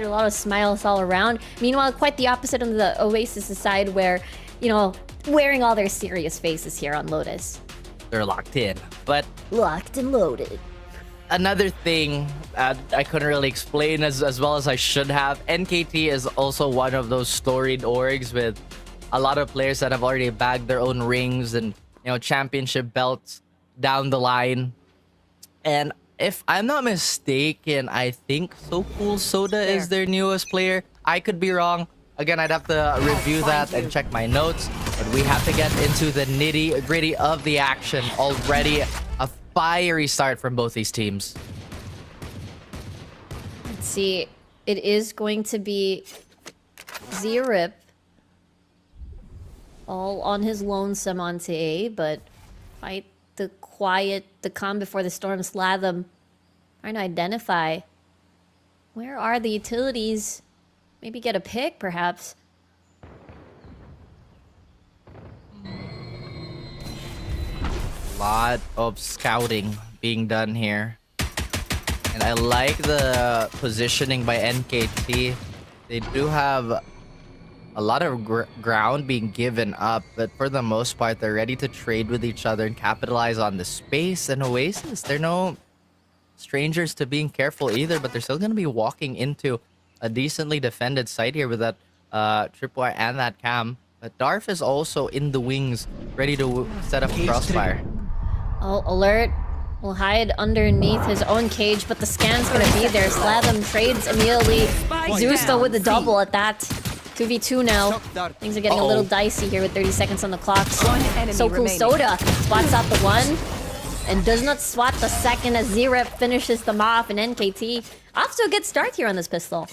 A lot of smiles all around. Meanwhile, quite the opposite on the Oasis side where, you know, wearing all their serious faces here on Lotus. They're locked in. But Locked and loaded. another thing I couldn't really explain as well as I should have. NKT is also one of those storied orgs with a lot of players that have already bagged their own rings and, you know, championship belts down the line. And if I'm not mistaken, I think So Cool Soda is their newest player. I could be wrong. Again, I'd have to review that and check my notes. But we have to get into the nitty-gritty of the action. Already a fiery start from both these teams. Let's see. It is going to be Z-Rip all on his lonesome onto A, but fight the quiet, the calm before the storm. Slatham trying to identify where are the utilities. Maybe get a pick, perhaps. Lot of scouting being done here. And I like the positioning by NKT. They do have a lot of ground being given up, but for the most part, they're ready to trade with each other and capitalize on the space. And Oasis, they're no strangers to being careful either, but they're still going to be walking into a decently defended site here with that tripwire and that cam. But Darf is also in the wings, ready to set up crossfire. Oh, Alert will hide underneath his own cage, but the scan's gonna be there. Slatham trades immediately. Zeus though with the double at that. 2v2 now. Things are getting a little dicey here with 30 seconds on the clock. So Cool Soda spots out the one and does not swat the second as Z-Rip finishes them off, and NKT off to a good start here on this pistol.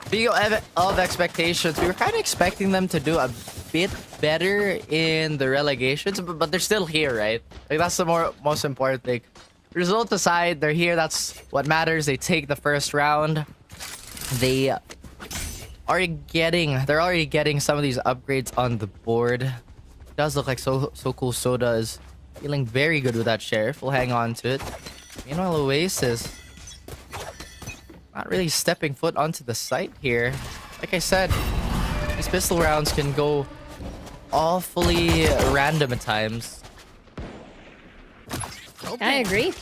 Speaking of expectations, we were kind of expecting them to do a bit better in the relegations, but they're still here, right? Like, that's the most important thing. Result aside, they're here. That's what matters. They take the first round. They're already getting some of these upgrades on the board. It does look like So Cool Soda is feeling very good with that Sheriff. We'll hang on to it. Meanwhile, Oasis not really stepping foot onto the site here. Like I said, these pistol rounds can go awfully random at times. I agree.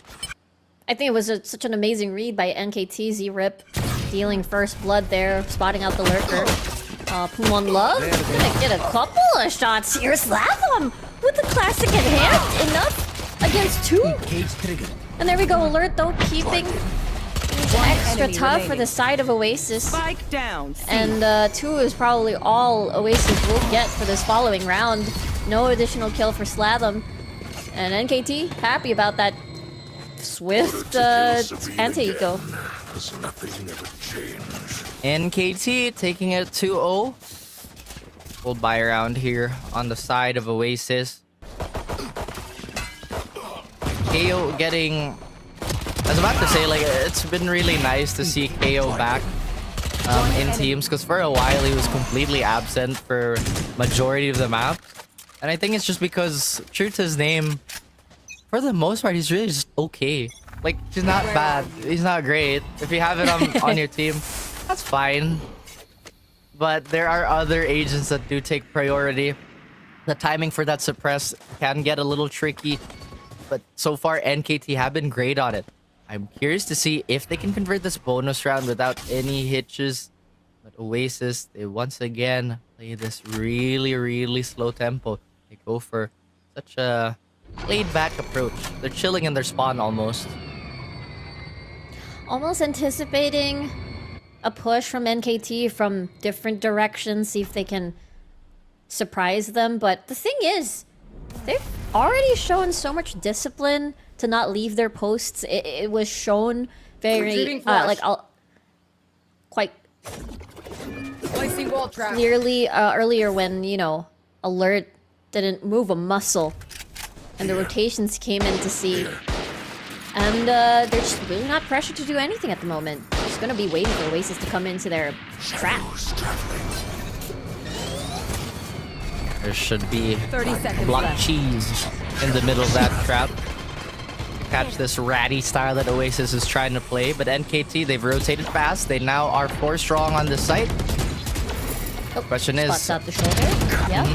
I think it was such an amazing read by NKT. Z-Rip dealing first blood there, spotting out the lurker. Pumon Love gonna get a couple of shots here. Slatham with the classic in hand. Enough against two. And there we go. Alert though, keeping things extra tough for the side of Oasis. Spike down. And 2 is probably all Oasis will get for this following round. No additional kill for Slatham. And NKT happy about that swift anti-eco. NKT taking it 2-0. We'll buy around here on the side of Oasis. KO getting... I was about to say, like, it's been really nice to see KO back in teams, because for a while he was completely absent for majority of the map. And I think it's just because, true to his name, for the most part, he's really just okay. Like, he's not bad. He's not great. If you have it on your team, that's fine. But there are other agents that do take priority. The timing for that suppress can get a little tricky. But so far, NKT have been great on it. I'm curious to see if they can convert this bonus round without any hitches. But Oasis, they once again play this really, really slow tempo. They go for such a laid-back approach. They're chilling in their spawn almost. Almost anticipating a push from NKT from different directions, see if they can surprise them. But the thing is, they've already shown so much discipline to not leave their posts. It was shown very quite clearly earlier when, you know, Alert didn't move a muscle and the rotations came in to see. And they're just really not pressured to do anything at the moment. They're just gonna be waiting for Oasis to come into their trap. There should be 30 seconds block left. cheese in the middle of that trap. catch this ratty style that Oasis is trying to play. But NKT, they've rotated fast. They now are 4 strong on this site. Oh, Question is... spots out the shoulder. Yeah.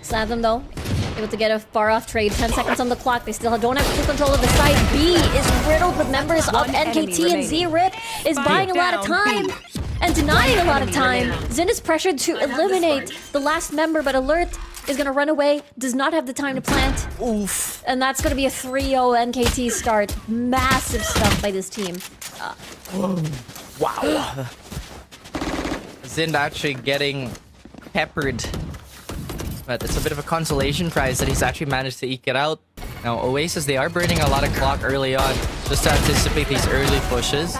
Slap them though. Able to get a far off trade. 10 seconds on the clock. They still don't have full control of the site. B is riddled with members of NKT, and Z-Rip is buying a lot of time and denying a lot of time. Zin is pressured to eliminate the last member, but Alert is gonna run away. Does not have the time to plant. Oof. And that's gonna be a 3-0 NKT start. Massive stuff by this team. Wow. Zin actually getting peppered. But it's a bit of a consolation prize that he's actually managed to eke it out. Now, Oasis, they are burning a lot of clock early on just to anticipate these early pushes.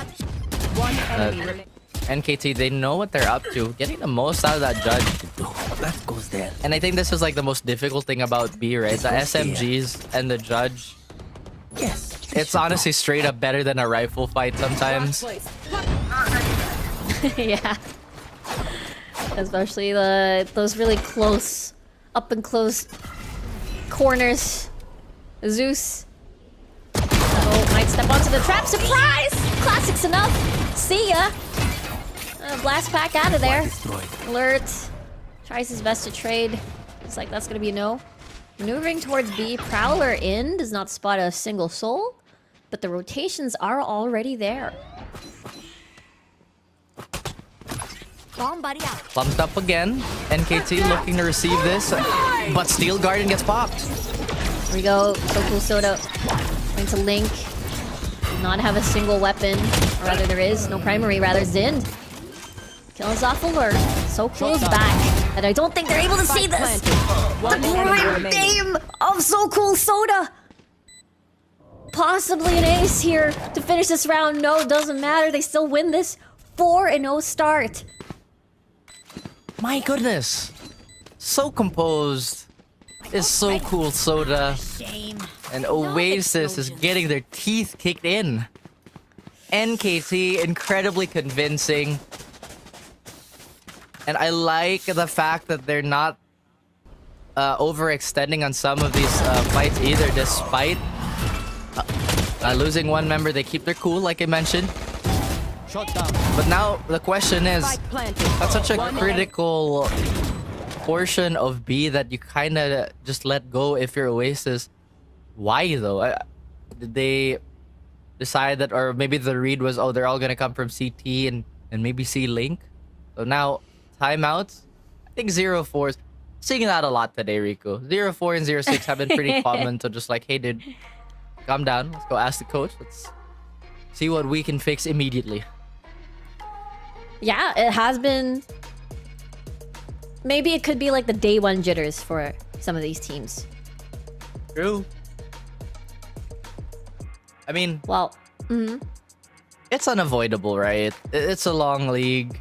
NKT, they know what they're up to. Getting the most out of that judge. That goes there. And I think this is like the most difficult thing about B, right? The SMGs and the judge. Yes. It's honestly straight up better than a rifle fight sometimes. Yeah. Especially those really close, up and close corners. Zeus. Oh, might step onto the trap. Surprise! Classics enough. See ya. Blast pack out of there. Alert. Tries his best to trade. It's like that's gonna be a no. Maneuvering towards B. Prowler in. Does not spot a single soul. But the rotations are already there. Bomb buddy out. Plumped up again. NKT looking to receive this. But Steel Garden gets popped. Here we go. So Cool Soda. Going to Link. Does not have a single weapon. Or rather there is. No primary. Rather Zind. Kills off Alert. So Cool's back. And I don't think they're able to see this. The great game of So Cool Soda. Possibly an ace here to finish this round. No, doesn't matter. They still win this. 4-0 start. My goodness. So composed. Is So Cool Soda. Shame. And Oasis is getting their teeth kicked in. NKT, incredibly convincing. And I like the fact that they're not overextending on some of these fights either, despite losing one member. They keep their cool, like I mentioned. But now the question is, that's such a critical portion of B that you kind of just let go if you're Oasis. Why though? Did they decide that, or maybe the read was, oh, they're all gonna come from CT and maybe C Link? So now timeouts. I think 0-4s. Seeing that a lot today, Rico. 0-4 and 0-6 have been pretty common. So just like, hey, dude, calm down. Let's go ask the coach. Let's see what we can fix immediately. Yeah, it has been. Maybe it could be like the day one jitters for some of these teams. True. I mean, Well, it's unavoidable, right? It's a long league.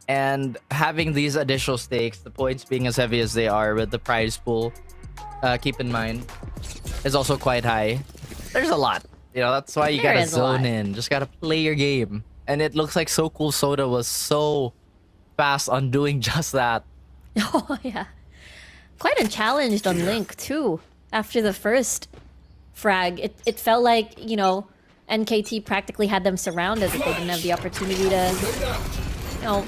And having these additional stakes, the points being as heavy as they are with the prize pool, keep in mind, is also quite high. There's a lot. You know, that's why you There gotta is a lot. zone in. Just gotta play your game. And it looks like So Cool Soda was so fast on doing just that. oh yeah. Quite unchallenged on Link too. After the first frag, it felt like, you know, NKT practically had them surrounded if they didn't have the opportunity to, you know,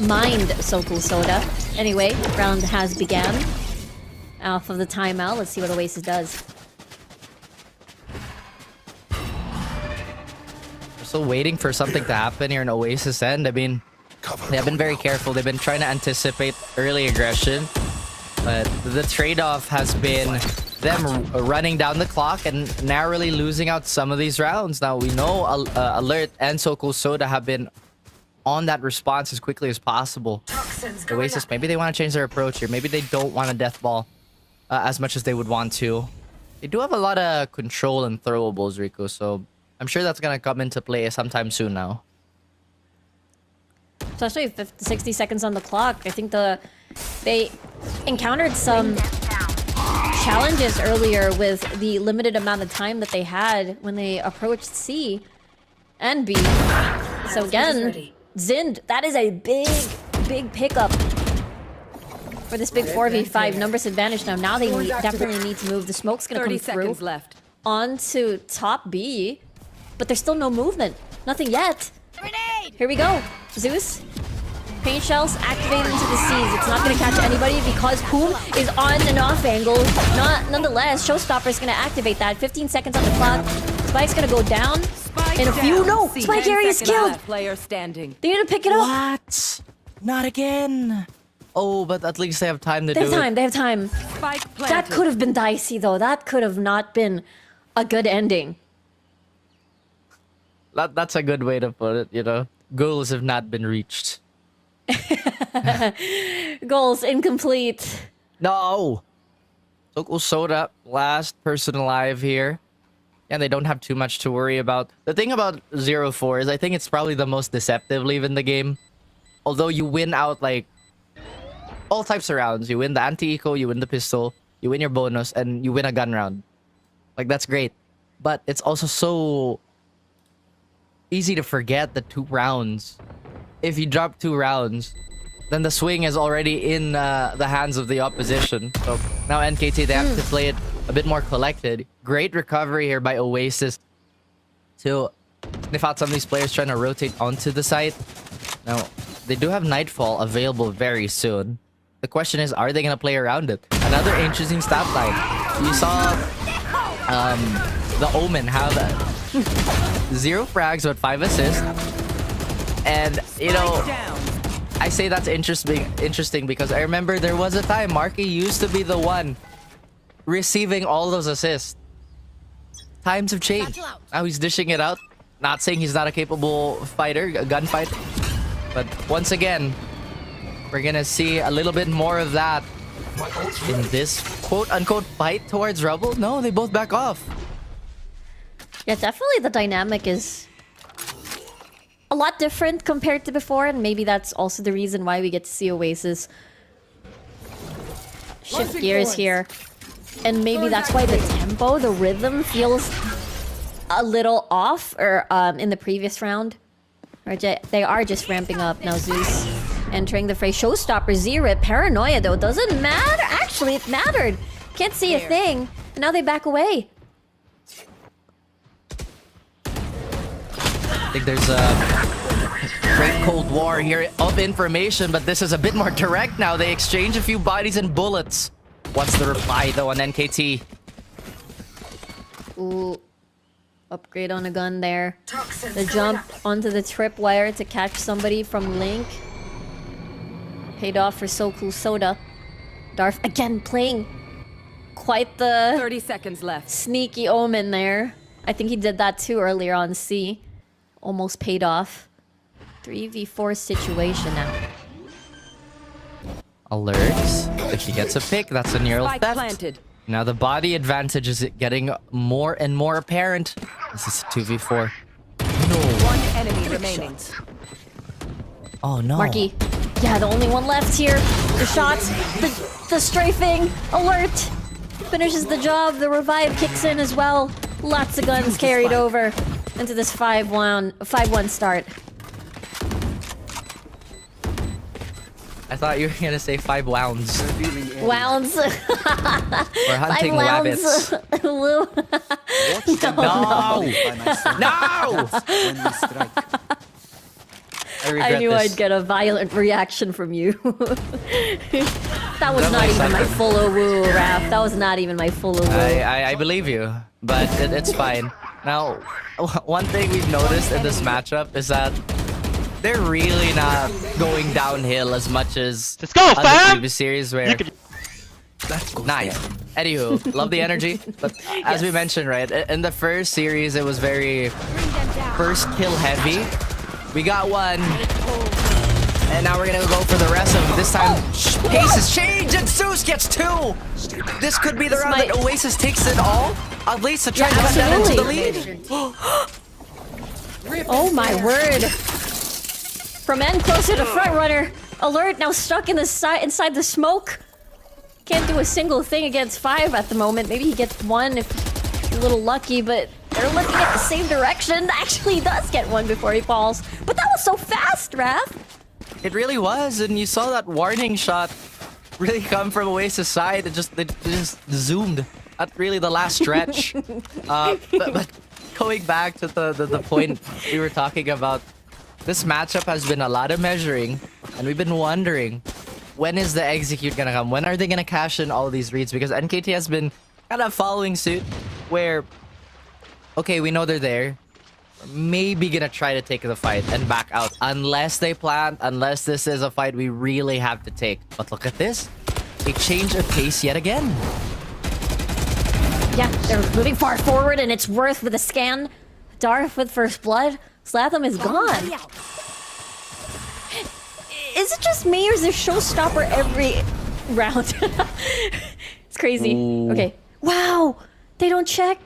mind So Cool Soda. Anyway, round has began. Off of the timeout, let's see what Oasis does. Still waiting for something to happen here in Oasis end. I mean, they have been very careful. They've been trying to anticipate early aggression. But the trade-off has been them running down the clock and narrowly losing out some of these rounds. Now, we know Alert and So Cool Soda have been on that response as quickly as possible. Oasis, maybe they want to change their approach here. Maybe they don't want a death ball as much as they would want to. They do have a lot of control and throwables, Rico, so I'm sure that's going to come into play sometime soon now. Especially 60 seconds on the clock. I think they encountered some challenges earlier with the limited amount of time that they had when they approached C and B. So again, Zind, that is a big pickup for this big 4v5 numbers advantage now. Now they definitely need to move. The smoke's gonna 30 come through seconds left. onto top B, but there's still no movement. Nothing yet. Grenade! Here we go. Zeus. Paint shells activated into the seas. It's not gonna catch anybody because Poom is on and off angle. Nonetheless, Showstopper's gonna activate that. 15 seconds on the clock. Spike's gonna go down. And a few. No! Spike area is killed! Player standing. They need to pick it up. What? Not again. Oh, but at least they have time to They do have time. it. They have time. Spike planted. That could have been dicey, though. That could have not been a good ending. That's a good way to put it, you know. Goals have not been reached. Goals incomplete. No! Local Soda, last person alive here. And they don't have too much to worry about. The thing about 0-4 is I think it's probably the most deceptive leave in the game. Although you win out like all types of rounds. You win the anti-eco, you win the pistol, you win your bonus, and you win a gun round. Like, that's great. But it's also so easy to forget the 2 rounds. If you drop 2 rounds, then the swing is already in the hands of the opposition. So now NKT, they have to play it a bit more collected. Great recovery here by Oasis to sniff out some of these players trying to rotate onto the site. Now, they do have Nightfall available very soon. The question is, are they going to play around it? Another interesting stat line. You saw the Omen have 0 frags but 5 assists. And, you know, I say that's interesting because I remember there was a time Marky used to be the one receiving all those assists. Times have changed. Now he's dishing it out. Not saying he's not a capable fighter, a gunfighter. But once again, we're gonna see a little bit more of that in this quote-unquote fight towards Rubble. No, they both back off. Yeah, definitely the dynamic is a lot different compared to before, and maybe that's also the reason why we get to see Oasis shift gears here. And maybe that's why the tempo, the rhythm feels a little off, or in the previous round. Or they are just ramping up now. Zeus entering the fray. Showstopper, Z-Rip, Paranoia though, doesn't matter. Actually, it mattered. Can't see a thing. And now they back away. I think there's a great Cold War here of information, but this is a bit more direct now. They exchange a few bodies and bullets. What's the reply though on NKT? Ooh. Upgrade on a gun there. The jump onto the tripwire to catch somebody from Link. Paid off for So Cool Soda. Darth again playing quite the 30 seconds left. sneaky Omen there. I think he did that too earlier on C. Almost paid off. 3v4 situation now. Alerts. If he gets a pick, that's a neural Spike theft. planted. Now the body advantage is getting more and more apparent. This is a 2v4. One enemy remaining. Oh no. Marky. Yeah, the only one left here. The shots, the strafing, alert. Finishes the job. The revive kicks in as well. Lots of guns carried over into this 5-1 start. I thought you were gonna say 5 wounds. Wounds. We're hunting 5 rabbits. No! I knew I'd get a violent reaction from you. That was not even my full woo, Raph. That was not even my full woo. I believe you, but it's fine. Now, one thing we've noticed in this matchup is that they're really not going downhill as much as Let's go, other fam! previous series where... Nice. Anywho, love the energy. But as we mentioned, right, in the first series, it was very first kill heavy. We got one. And now we're gonna go for the rest of them. This time, pace has changed and Zeus gets 2! This could be the round that Oasis takes it all. At least to try to cut that into the lead. Oh my word. From end closer to front runner. Alert now stuck in the inside the smoke. Can't do a single thing against 5 at the moment. Maybe he gets 1 if he's a little lucky, but they're looking at the same direction. Actually, he does get 1 before he falls. But that was so fast, Raph. It really was, and you saw that warning shot really come from Oasis side. They just zoomed at really the last stretch. But going back to the point we were talking about, this matchup has been a lot of measuring, and we've been wondering, when is the execute gonna come? When are they gonna cash in all these reads? Because NKT has been kind of following suit where, okay, we know they're there. We're maybe gonna try to take the fight and back out. Unless they plant, unless this is a fight we really have to take. But look at this. A change of pace yet again. Yeah, they're moving far forward, and it's Worth with a scan. Darth with first blood. Slatham is gone. Is it just me, or is there showstopper every round? It's crazy. Ooh. Okay. Wow! They don't check.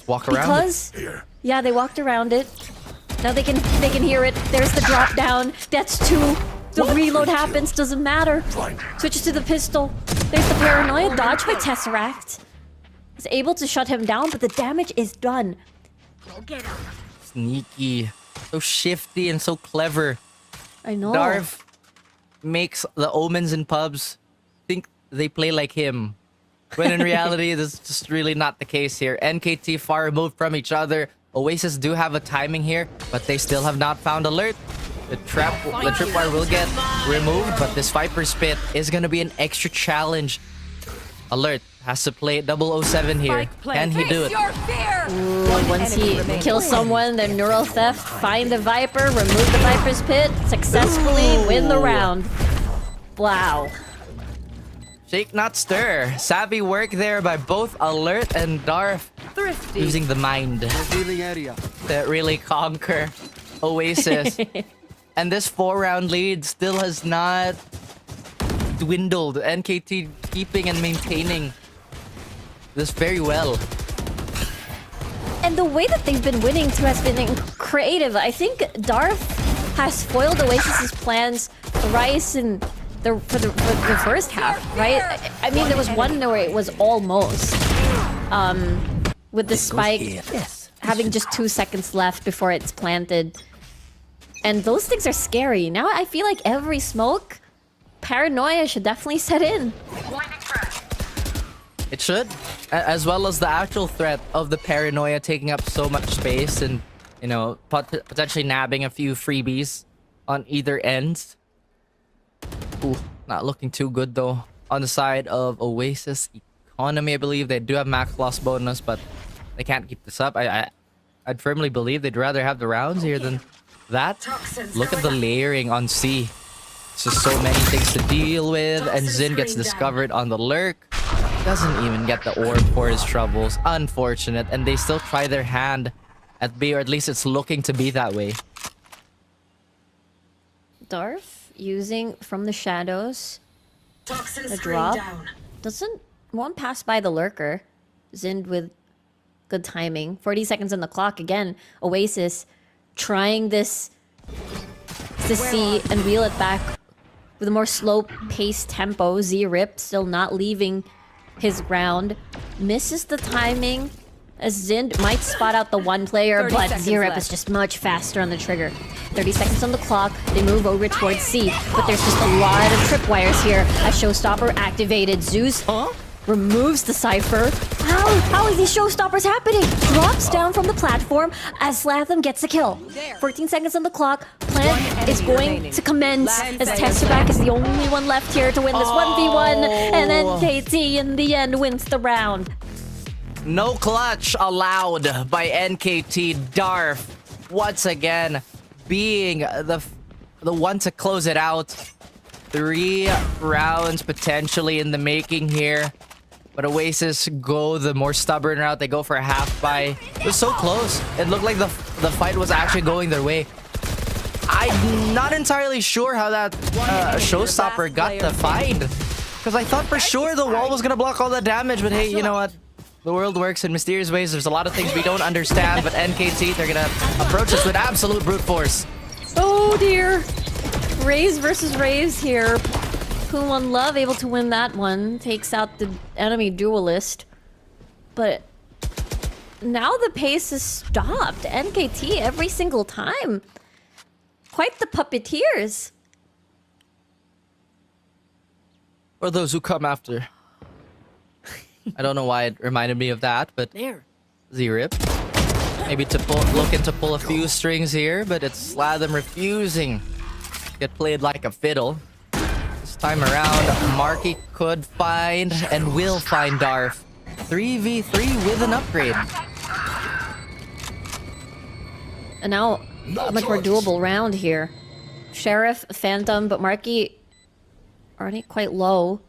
Walk around. Because yeah, they walked around it. Now they can hear it. There's the drop down. That's 2. The reload happens, doesn't matter. Switches to the pistol. There's the paranoia. Dodge by Tesseract. Is able to shut him down, but the damage is done. Sneaky. So shifty and so clever. I know. Darth makes the omens in pubs think they play like him. When in reality, this is just really not the case here. NKT far removed from each other. Oasis do have a timing here, but they still have not found alert. The tripwire will get removed, but this Viper's Pit is gonna be an extra challenge. Alert has to play 007 here. Can he do it? Ooh, once he kills someone, the neural theft, find the Viper, remove the Viper's Pit, successfully win the round. Wow. Shake not stir. Savvy work there by both Alert and Darth. Thrifty. Using the mind to really conquer Oasis. And this 4-round lead still has not dwindled. NKT keeping and maintaining this very well. And the way that they've been winning too has been creative. I think Darth has foiled Oasis's plans thrice in for the first half, right? I mean, there was one where it was almost with the spike having just 2 seconds left before it's planted. And those things are scary. Now I feel like every smoke, paranoia should definitely set in. It should, as well as the actual threat of the paranoia taking up so much space and, you know, potentially nabbing a few freebies on either end. Ooh, not looking too good though. On the side of Oasis Economy, I believe they do have max loss bonus, but they can't keep this up. I'd firmly believe they'd rather have the rounds here than that. Look at the layering on C. It's just so many things to deal with, and Zin gets discovered on the lurk. Doesn't even get the orb for his troubles. Unfortunate, and they still try their hand at B, or at least it's looking to be that way. Darth using from the shadows the drop. Won't pass by the lurker. Zind with good timing. 40 seconds on the clock again. Oasis trying this to see and wheel it back with a more slow-paced tempo. Z-Rip still not leaving his ground. Misses the timing as Zind might spot out the one player, but Z-Rip is just much faster on the trigger. 30 seconds on the clock. They move over towards C, but there's just a lot of tripwires here as Showstopper activated. Zeus removes the Cypher. How are these showstoppers happening? Drops down from the platform as Slatham gets a kill. 14 seconds on the clock. Plant is going to commence as Tesseract is the only one left here to win this 1v1. And then NKT in the end wins the round. No clutch allowed by NKT. Darth once again being the one to close it out. 3 rounds potentially in the making here. But Oasis go the more stubborn route. They go for a half buy. It was so close. It looked like the fight was actually going their way. I'm not entirely sure how that showstopper got the find. Because I thought for sure the wall was going to block all the damage. But hey, you know what? The world works in mysterious ways. There's a lot of things we don't understand. But NKT, they're going to approach us with absolute brute force. Oh dear. Raze versus Raze here. One Love able to win that one. Takes out the enemy duelist. But now the pace is stopped. NKT every single time. Quite the puppeteers. For those who come after. I don't know why it reminded me of that, but There. Z-Rip. Maybe to looking to pull a few strings here, but it's Slatham refusing to get played like a fiddle. This time around, Marky could find and will find Darf. 3v3 with an upgrade. And now, a much more doable round here. Sheriff, Phantom, but Marky already quite low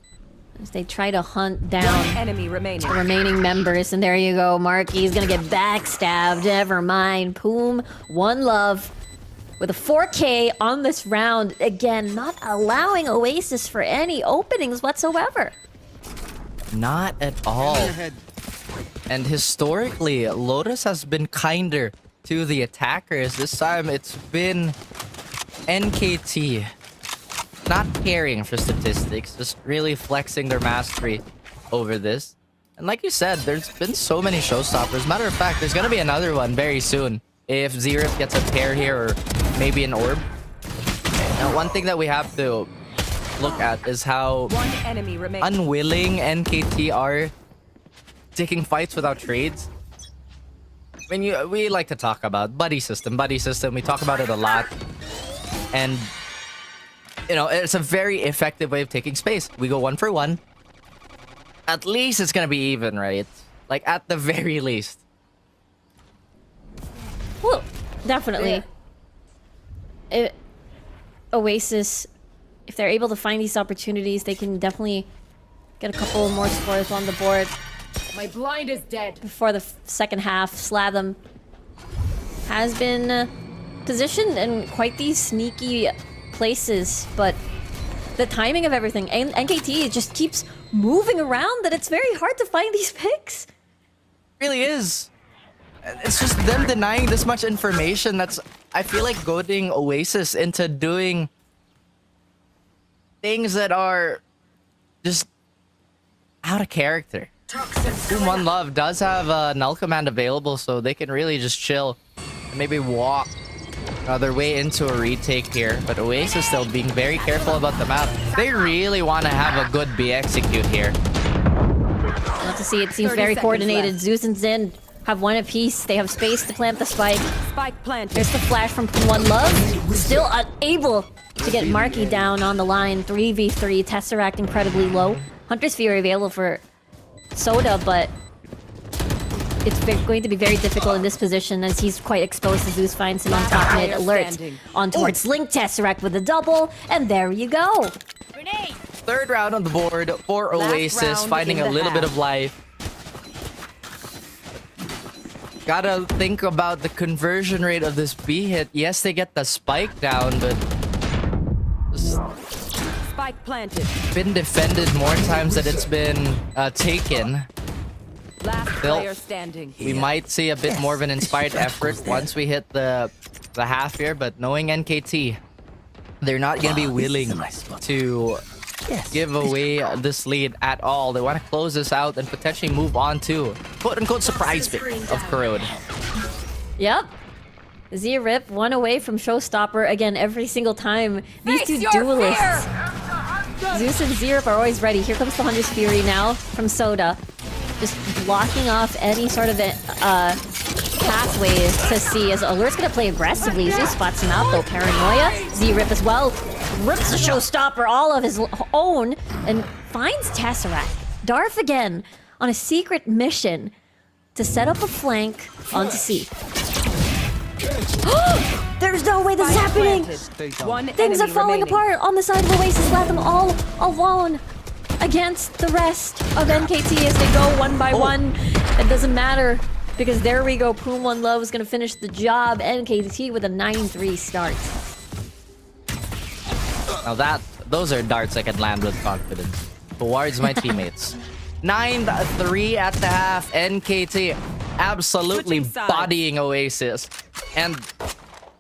as they try to hunt down One enemy remaining. the remaining members. And there you go, Marky's gonna get backstabbed. Never mind. Poom, one love with a 4K on this round. Again, not allowing Oasis for any openings whatsoever. Not at all. And historically, Lotus has been kinder to the attackers. This time it's been NKT. Not caring for statistics, just really flexing their mastery over this. And like you said, there's been so many showstoppers. Matter of fact, there's gonna be another one very soon. If Z-Rip gets a pair here or maybe an orb. Now, one thing that we have to look at is how One enemy remaining. unwilling NKT are taking fights without trades. I mean, we like to talk about buddy system. We talk about it a lot. And, you know, it's a very effective way of taking space. We go 1 for 1. At least it's gonna be even, right? Like, at the very least. Well, definitely. Oasis, if they're able to find these opportunities, they can definitely get a couple more scores on the board My blind is dead. before the second half. Slatham has been positioned in quite these sneaky places, but the timing of everything, and NKT just keeps moving around that it's very hard to find these picks. It really is. It's just them denying this much information that's, I feel like, goading Oasis into doing things that are just out of character. One Love does have null command available, so they can really just chill and maybe walk their way into a retake here. But Oasis still being very careful about the map. They really want to have a good B execute here. Not to see, it seems 30 very seconds coordinated. left. Zeus and Zin have one apiece. They have space to plant the spike. Spike planted. There's the flash from One Love. Still unable to get Marky down on the line. 3v3. Tesseract incredibly low. Hunter's Fury available for Soda, but it's going to be very difficult in this position as he's quite exposed. Zeus finds him on top mid. Player Alert standing. on towards Link. Tesseract with a double. And there you go. Grenade. Third round on the board for Last Oasis, round finding in a the little bit half. of life. Gotta think about the conversion rate of this B hit. Yes, they get the spike down, but it's Spike planted. been defended more times than it's been taken. Last Bill. player standing. We might see a bit more of an inspired effort once we hit the half here, but knowing NKT, they're not gonna be willing to give away this lead at all. They want to close this out and potentially move on to quote-unquote surprise pick of Corrode. Yep. Z-Rip, one away from Showstopper again every single time. These Face two your duelists. Zeus and Z-Rip are always ready. Here comes the Hunter's Fury now from Soda. Just blocking off any sort of pathways to see as Alert's gonna play aggressively. Zeus spots him out though. Paranoia. Z-Rip as well. Rips the Showstopper all of his own and finds Tesseract. Darth again on a secret mission to set up a flank onto C. There's no way this is happening! Planted. One Things are enemy falling remaining. apart on the side of Oasis. Let them all alone against the rest of NKT as they go one by one. It doesn't matter because there we go. Poom One Love is going to finish the job. NKT with a 9-3 start. Now those are darts I can land with confidence towards my teammates. 9-3 at the half. NKT absolutely Switching sides. bodying Oasis. And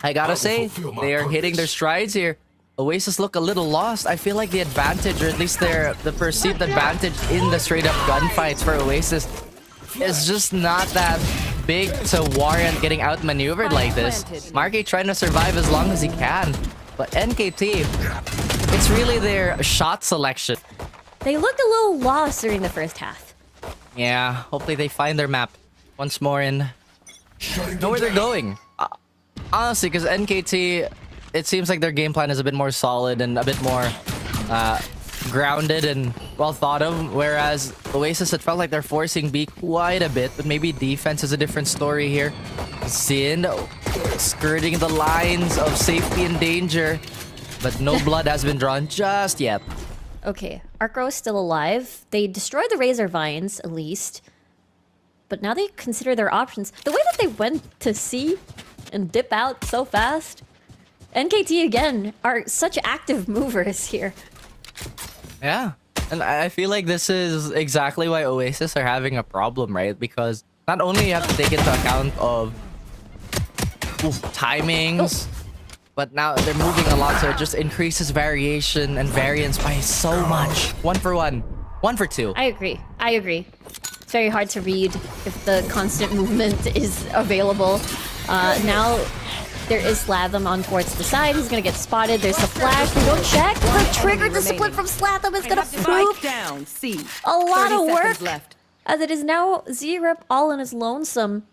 I gotta say, they are hitting their strides here. Oasis look a little lost. I feel like the advantage, or at least the perceived advantage in the straight up gunfights for Oasis is just not that big to warrant getting outmaneuvered like this. Marky trying to survive as long as he can. But NKT, it's really their shot selection They looked a little lost during the first half. Yeah, hopefully they find their map once more and know where they're going. Honestly, because NKT, it seems like their game plan is a bit more solid and a bit more grounded and well thought of, whereas Oasis, it felt like they're forcing B quite a bit, but maybe defense is a different story here. Xin skirting the lines of safety and danger, but no blood has been drawn just yet. Okay, Arcro is still alive. They destroyed the Razor Vines, at least. But now they consider their options. The way that they went to C and dip out so fast. NKT, again, are such active movers here. Yeah, and I feel like this is exactly why Oasis are having a problem, right? Because not only you have to take into account of timings, but now they're moving a lot, so it just increases variation and variance by so much. 1 for 1, 1 for 2. I agree. I agree. It's very hard to read if the constant movement is available. Now there is Slatham on towards the side. He's gonna get spotted. There's the flash. We don't check. The trigger discipline from Slatham is gonna prove Spike down. C. a lot 30 of work. seconds left. As it is now Z-Rip all on his lonesome.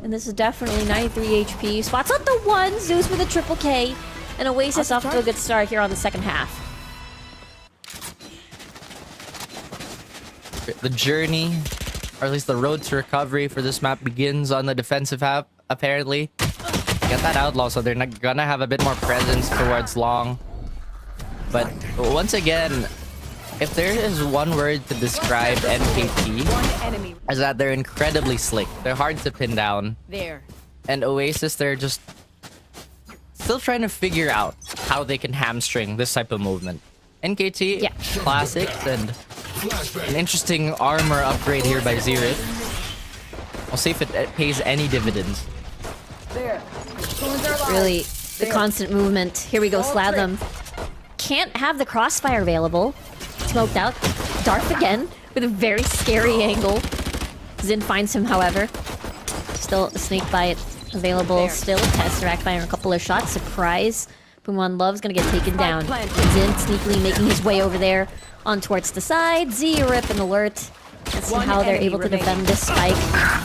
And this is definitely 93 HP. Spots up the 1. Zeus with a triple K. And Oasis off to a good start here on the second half. The journey, or at least the road to recovery for this map, begins on the defensive half, apparently. Get that outlaw, so they're not gonna have a bit more presence towards long. But once again, if there is one word to describe NKT, Enemy. is that they're incredibly slick. They're hard to pin down. There. And Oasis, they're just still trying to figure out how they can hamstring this type of movement. NKT, Yeah. classics, and an interesting armor upgrade here by Zerith. We'll see if it pays any dividends. Really, the constant movement. Here we go, Slatham. Can't have the crossfire available. Smoked out. Darth again with a very scary angle. Xin finds him, however. Still a snake bite available. Still a Tesseract firing a couple of shots. Surprise. Puman Love's gonna get taken down. Xin sneakily making his way over there on towards the side. Z-Rip and Alert. Let's see how they're able to defend this spike.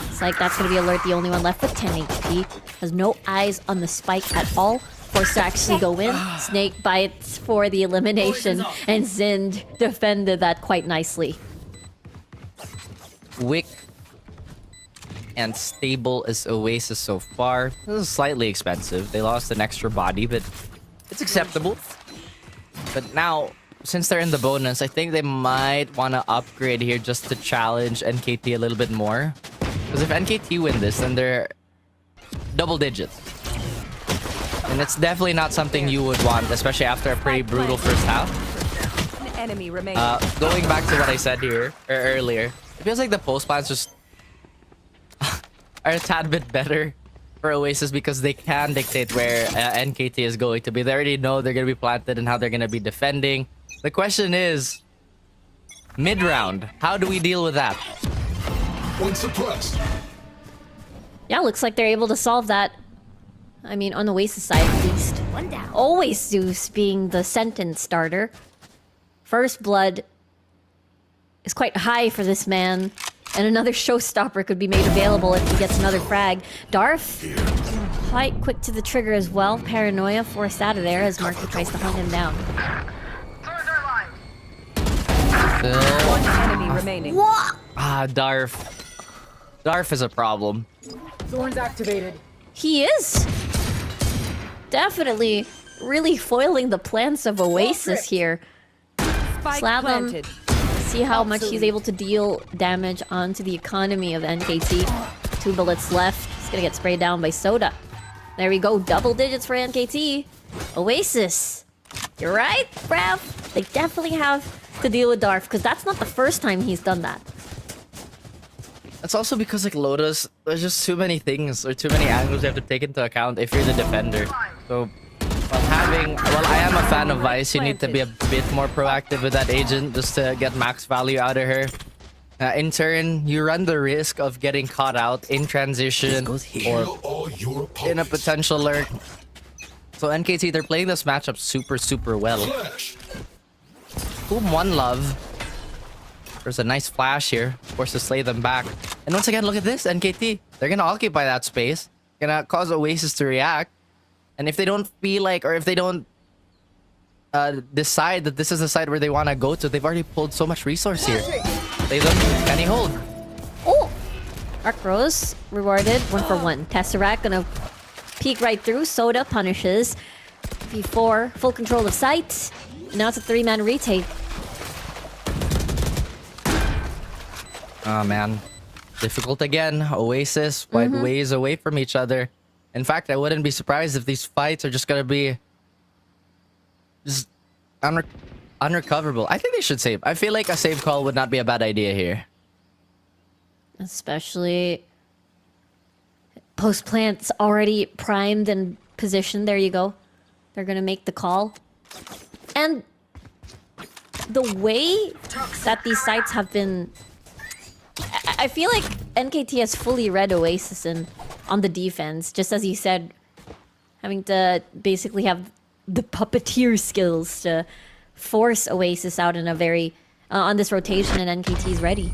It's like that's gonna be Alert, the only one left with 10 HP. Has no eyes on the spike at all. Forced to actually go in. Snake bites for the elimination. And Xin defended that quite nicely. Quick and stable as Oasis so far. This is slightly expensive. They lost an extra body, but it's acceptable. But now, since they're in the bonus, I think they might want to upgrade here just to challenge NKT a little bit more. Because if NKT win this, then they're double digits. And it's definitely not something you would want, especially after a pretty brutal first half. An enemy remaining. Going back to what I said here earlier, it feels like the post plans just are a tad bit better for Oasis because they can dictate where NKT is going to be. They already know they're going to be planted and how they're going to be defending. The question is, mid-round, how do we deal with that? One suppressed. Yeah, looks like they're able to solve that. I mean, on the Oasis side at least. One down. Always Zeus being the sentence starter. First blood is quite high for this man. And another showstopper could be made available if he gets another frag. Darth, quite quick to the trigger as well. Paranoia forced out of there as Marky tries to hunt him down. One enemy remaining. Darth. Darth is a problem. Thorns activated. He is definitely really foiling the plans of Oasis here. Spike Slatham. planted. See how much he's able to deal damage onto the economy of NKT. 2 bullets left. He's gonna get sprayed down by Soda. There we go, double digits for NKT. Oasis. You're right, Brav. They definitely have to deal with Darth, because that's not the first time he's done that. It's also because like Lotus, there's just too many things or too many angles you have to take into account if you're the defender. So while I am a fan of Vice, you need to be a bit more proactive with that agent just to get max value out of her. In turn, you run the risk of getting caught out in transition or All your in a potential lurk. So NKT, they're playing this matchup super well. Flash. Whom One Love There's a nice flash here. Forced to slay them back. And once again, look at this. NKT. They're going to occupy that space. Gonna cause Oasis to react. And if they don't feel like, or if they don't decide that this is the side where they want to go to, they've already pulled so much resource here. Play them. Can he hold? Oh! Arc Rose rewarded 1 for 1. Tesseract gonna peek right through. Soda punishes. V4, full control of sight. Now it's a 3-man retake. Oh man. Difficult again. Oasis quite ways away from each other. In fact, I wouldn't be surprised if these fights are just gonna be just unrecoverable. I think they should save. I feel like a save call would not be a bad idea here. Especially post plant's already primed and positioned. There you go. They're gonna make the call. And the way that these sites have been, I feel like NKT has fully read Oasis on the defense, just as you said, having to basically have the puppeteer skills to force Oasis out in a very on this rotation, and NKT's ready.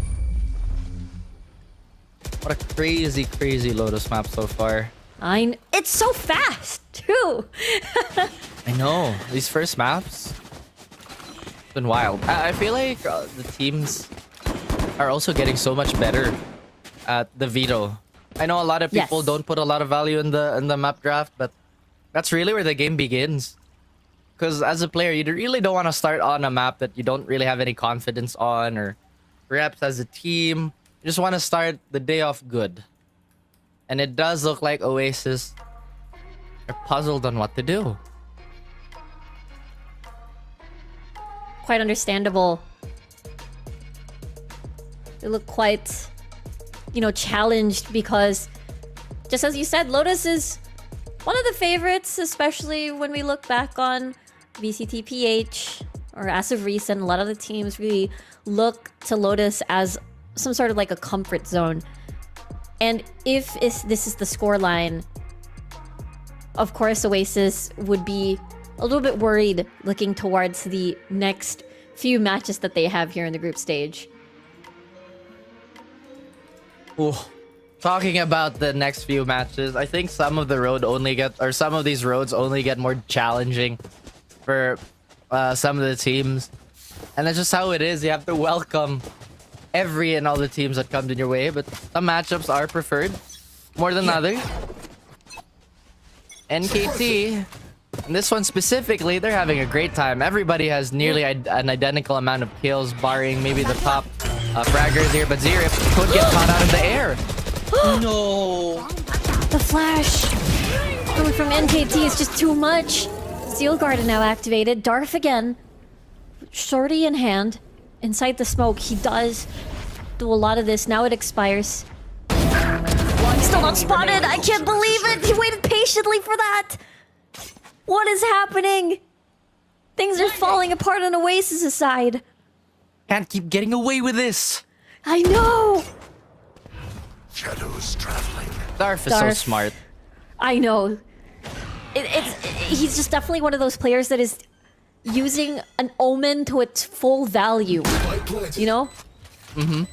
What a crazy Lotus map so far. It's so fast too. I know. These first maps, it's been wild. I feel like the teams are also getting so much better at the veto. I know a lot of people don't put a lot of value in the map draft, but that's really where the game begins. Because as a player, you really don't want to start on a map that you don't really have any confidence on, or perhaps as a team, you just want to start the day off good. And it does look like Oasis are puzzled on what to do. Quite understandable. They look quite, challenged because, just as you said, Lotus is one of the favorites, especially when we look back on VCTPH, or as of recent, a lot of the teams really look to Lotus as some sort of like a comfort zone. And if this is the scoreline, of course Oasis would be a little bit worried looking towards the next few matches that they have here in the group stage. Ooh. Talking about the next few matches, I think some of these roads only get more challenging for some of the teams. And that's just how it is. You have to welcome every and all the teams that come in your way, but some matchups are preferred more than others. NKT, and this one specifically, they're having a great time. Everybody has nearly an identical amount of kills, barring maybe the top fraggers here, but Zerif could get caught out in the air. No! The flash coming from NKT is just too much. Steel Garden now activated. Darth again. Shorty in hand. Inside the smoke, he does do a lot of this. Now it expires. Still not spotted! I can't believe it! He waited patiently for that! What is happening? Things are falling apart on Oasis' side. Can't keep getting away with this. I know! Shadows traveling. Darth is so smart. I know. He's just definitely one of those players that is using an omen to its full value. You know? Mm-hmm.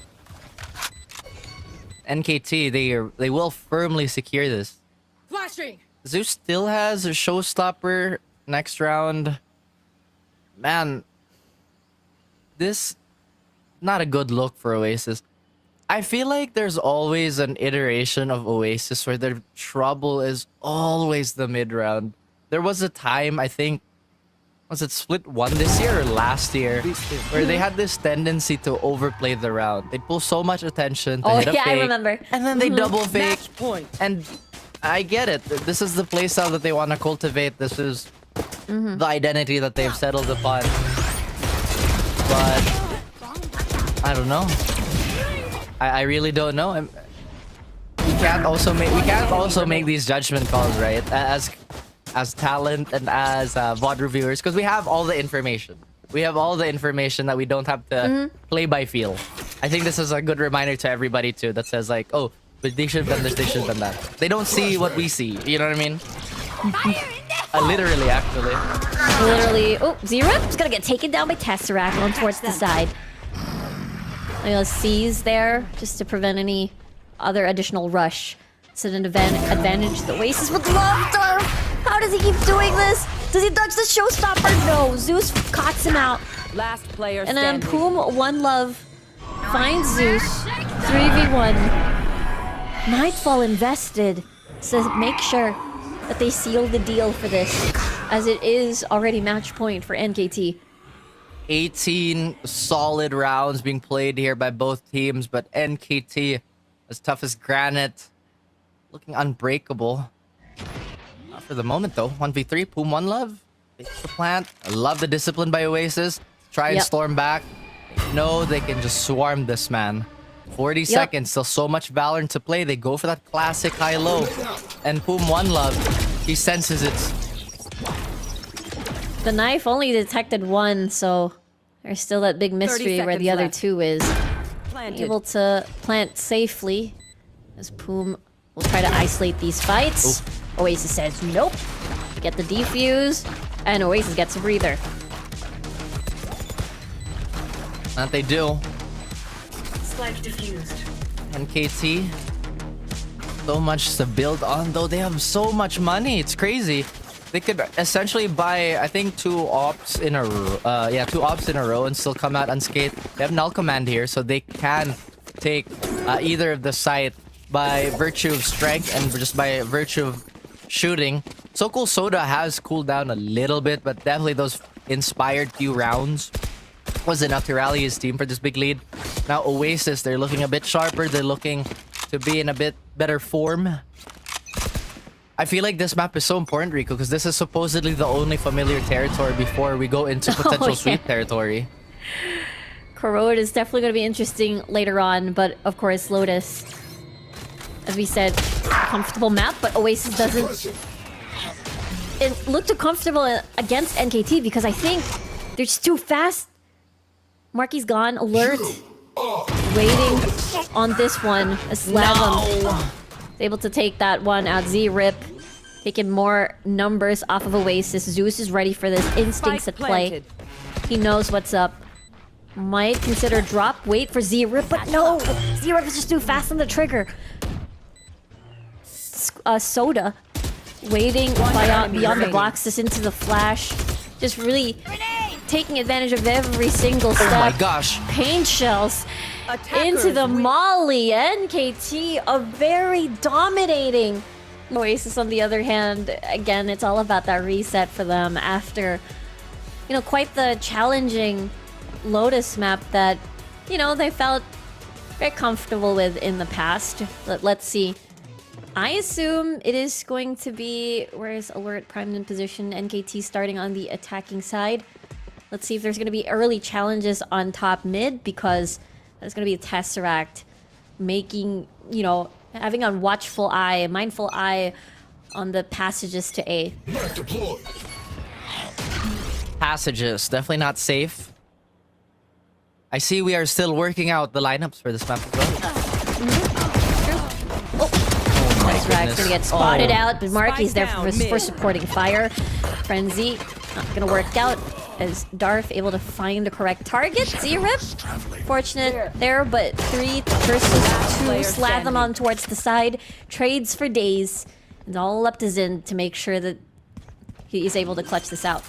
NKT, they will firmly secure this. Flashing. Zeus still has a showstopper next round. Man, this not a good look for Oasis. I feel like there's always an iteration of Oasis where their trouble is always the mid round. There was a time, I think, was it Split 1 this year or last year, where they had this tendency to overplay the round. They'd pull so much attention to hit a fake, I remember. and then they double fake. Match point. And I get it. This is the playstyle that they want to cultivate. This is the identity that they've settled upon. But I don't know. I really don't know. We can't also make these judgment calls, right? As talent and as VOD reviewers, because we have all the information. We have all the information that we don't have to play by feel. I think this is a good reminder to everybody too that says like, oh, but they should have done this, they should have done that. They don't see what we see. You know what I mean? Literally, actually. Literally. Oh, Zero is gonna get taken down by Tesseract on towards the side. C's there just to prevent any other additional rush. It's an advantage the Oasis would love to. How does he keep doing this? Does he dodge the showstopper? No. Zeus cots him out. Last player And then standing. Poom, One Love, finds Zeus. 3v1. Nightfall invested. So make sure that they seal the deal for this, as it is already match point for NKT. 18 solid rounds being played here by both teams, but NKT, as tough as granite, looking unbreakable. Not for the moment, though. 1v3, Poom, One Love. Takes the plant. I love the discipline by Oasis. Try and storm back. They know they can just swarm this man. 40 seconds, still so much Valorant to play. They go for that classic high-low. And Poom, One Love, he senses it. The knife only detected one, so there's still that big mystery where the other left. two is. Planted. Able to plant safely, as Poom will try to isolate these fights. Oasis says nope. Get the defuse, and Oasis gets a breather. That they do. NKT, so much to build on, though. They have so much money. It's crazy. They could essentially buy, I think, 2 ops in a row. 2 ops in a row and still come out unscathed. They have null command here, so they can take either of the site by virtue of strength and just by virtue of shooting. So Cool Soda has cooled down a little bit, but definitely those inspired few rounds was enough to rally his team for this big lead. Now Oasis, they're looking a bit sharper. They're looking to be in a bit better form. I feel like this map is so important, Rico, because this is supposedly the only familiar territory before we go into potential sweep territory. Corrode is definitely going to be interesting later on, but of course Lotus, as we said, comfortable map, but Oasis doesn't look too comfortable against NKT because I think they're just too fast. Marky's gone, alert, waiting on this one. Slavum able to take that one out. Z-Rip taking more numbers off of Oasis. Zeus is ready for this. Instincts at play. He knows what's up. Might consider drop. Wait for Z-Rip, but no! Z-Rip is just too fast on the trigger. Soda waiting beyond the box, just into the flash. Just really taking advantage of every single step. Oh my gosh. Pain shells into the molly. NKT are very dominating. Oasis, on the other hand, again, it's all about that reset for them after, quite the challenging Lotus map that, they felt very comfortable with in the past. Let's see. I assume it is going to be, where's Alert primed in position? NKT starting on the attacking side. Let's see if there's going to be early challenges on top mid, because there's going to be a Tesseract making, having a watchful eye, a mindful eye on the passages to A. Passages, definitely not safe. I see we are still working out the lineups for this map as well. Tesseract's gonna get spotted out, but Marky's there for supporting fire. Frenzy, not gonna work out, as Darth able to find the correct target. Z-Rip, fortunate there, but 3 versus 2, slap them on towards the side. Trades for days. It's all up to Zin to make sure that he is able to clutch this out.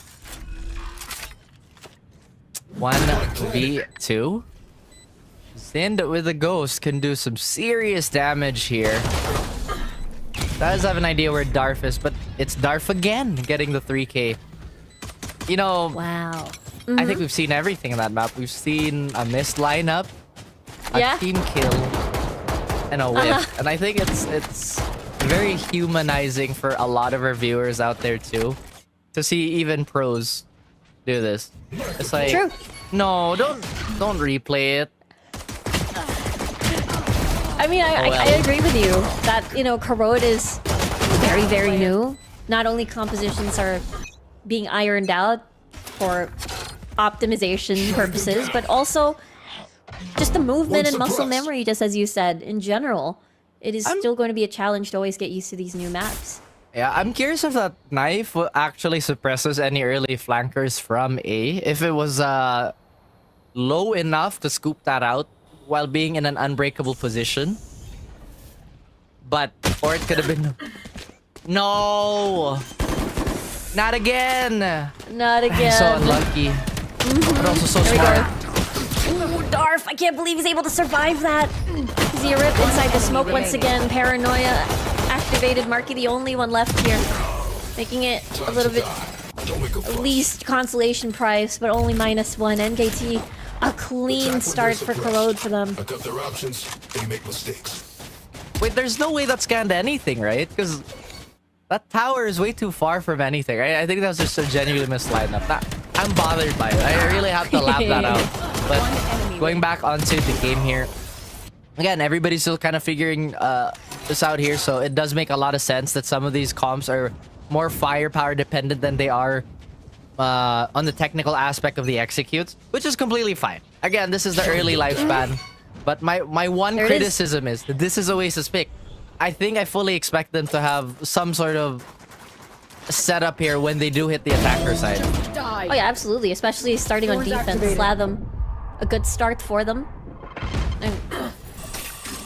1v2. Zin with the ghost can do some serious damage here. Does have an idea where Darth is, but it's Darth again getting the 3k. Wow. I think we've seen everything in that map. We've seen a missed lineup, a team kill, and a whip. And I think it's very humanizing for a lot of our viewers out there too, to see even pros do this. It's like, True. No, don't replay it. I mean, I agree with you that, Corrode is very, very new. Not only compositions are being ironed out for optimization purposes, but also just the movement and muscle memory, just as you said, in general. It is still going to be a challenge to always get used to these new maps. Yeah, I'm curious if that knife actually suppresses any early flankers from A. If it was low enough to scoop that out, while being in an unbreakable position. But, or it could have been... No! Not again! Not again. So unlucky. But also so There we smart. Ooh, Darf, I can't believe he's able to survive that. Z-Rip inside the smoke once again. Paranoia activated. Marky the only one left here. Making it a little bit least consolation prize, but only -1. NKT, a clean start for Corrode for them. I cut their options, they make mistakes. Wait, there's no way that scanned anything, right? Because that tower is way too far from anything, right? I think that was just a genuinely missed lineup. I'm bothered by it. I really have to laugh that out. But going back onto the game here, again, everybody's still kind of figuring this out here, so it does make a lot of sense that some of these comps are more firepower dependent than they are on the technical aspect of the executes, which is completely fine. Again, this is the early lifespan. But my one criticism is that this is Oasis pick. I think I fully expect them to have some sort of setup here when they do hit the attacker side. Oh yeah, absolutely. Especially starting on defense. Slatham, a good start for them. And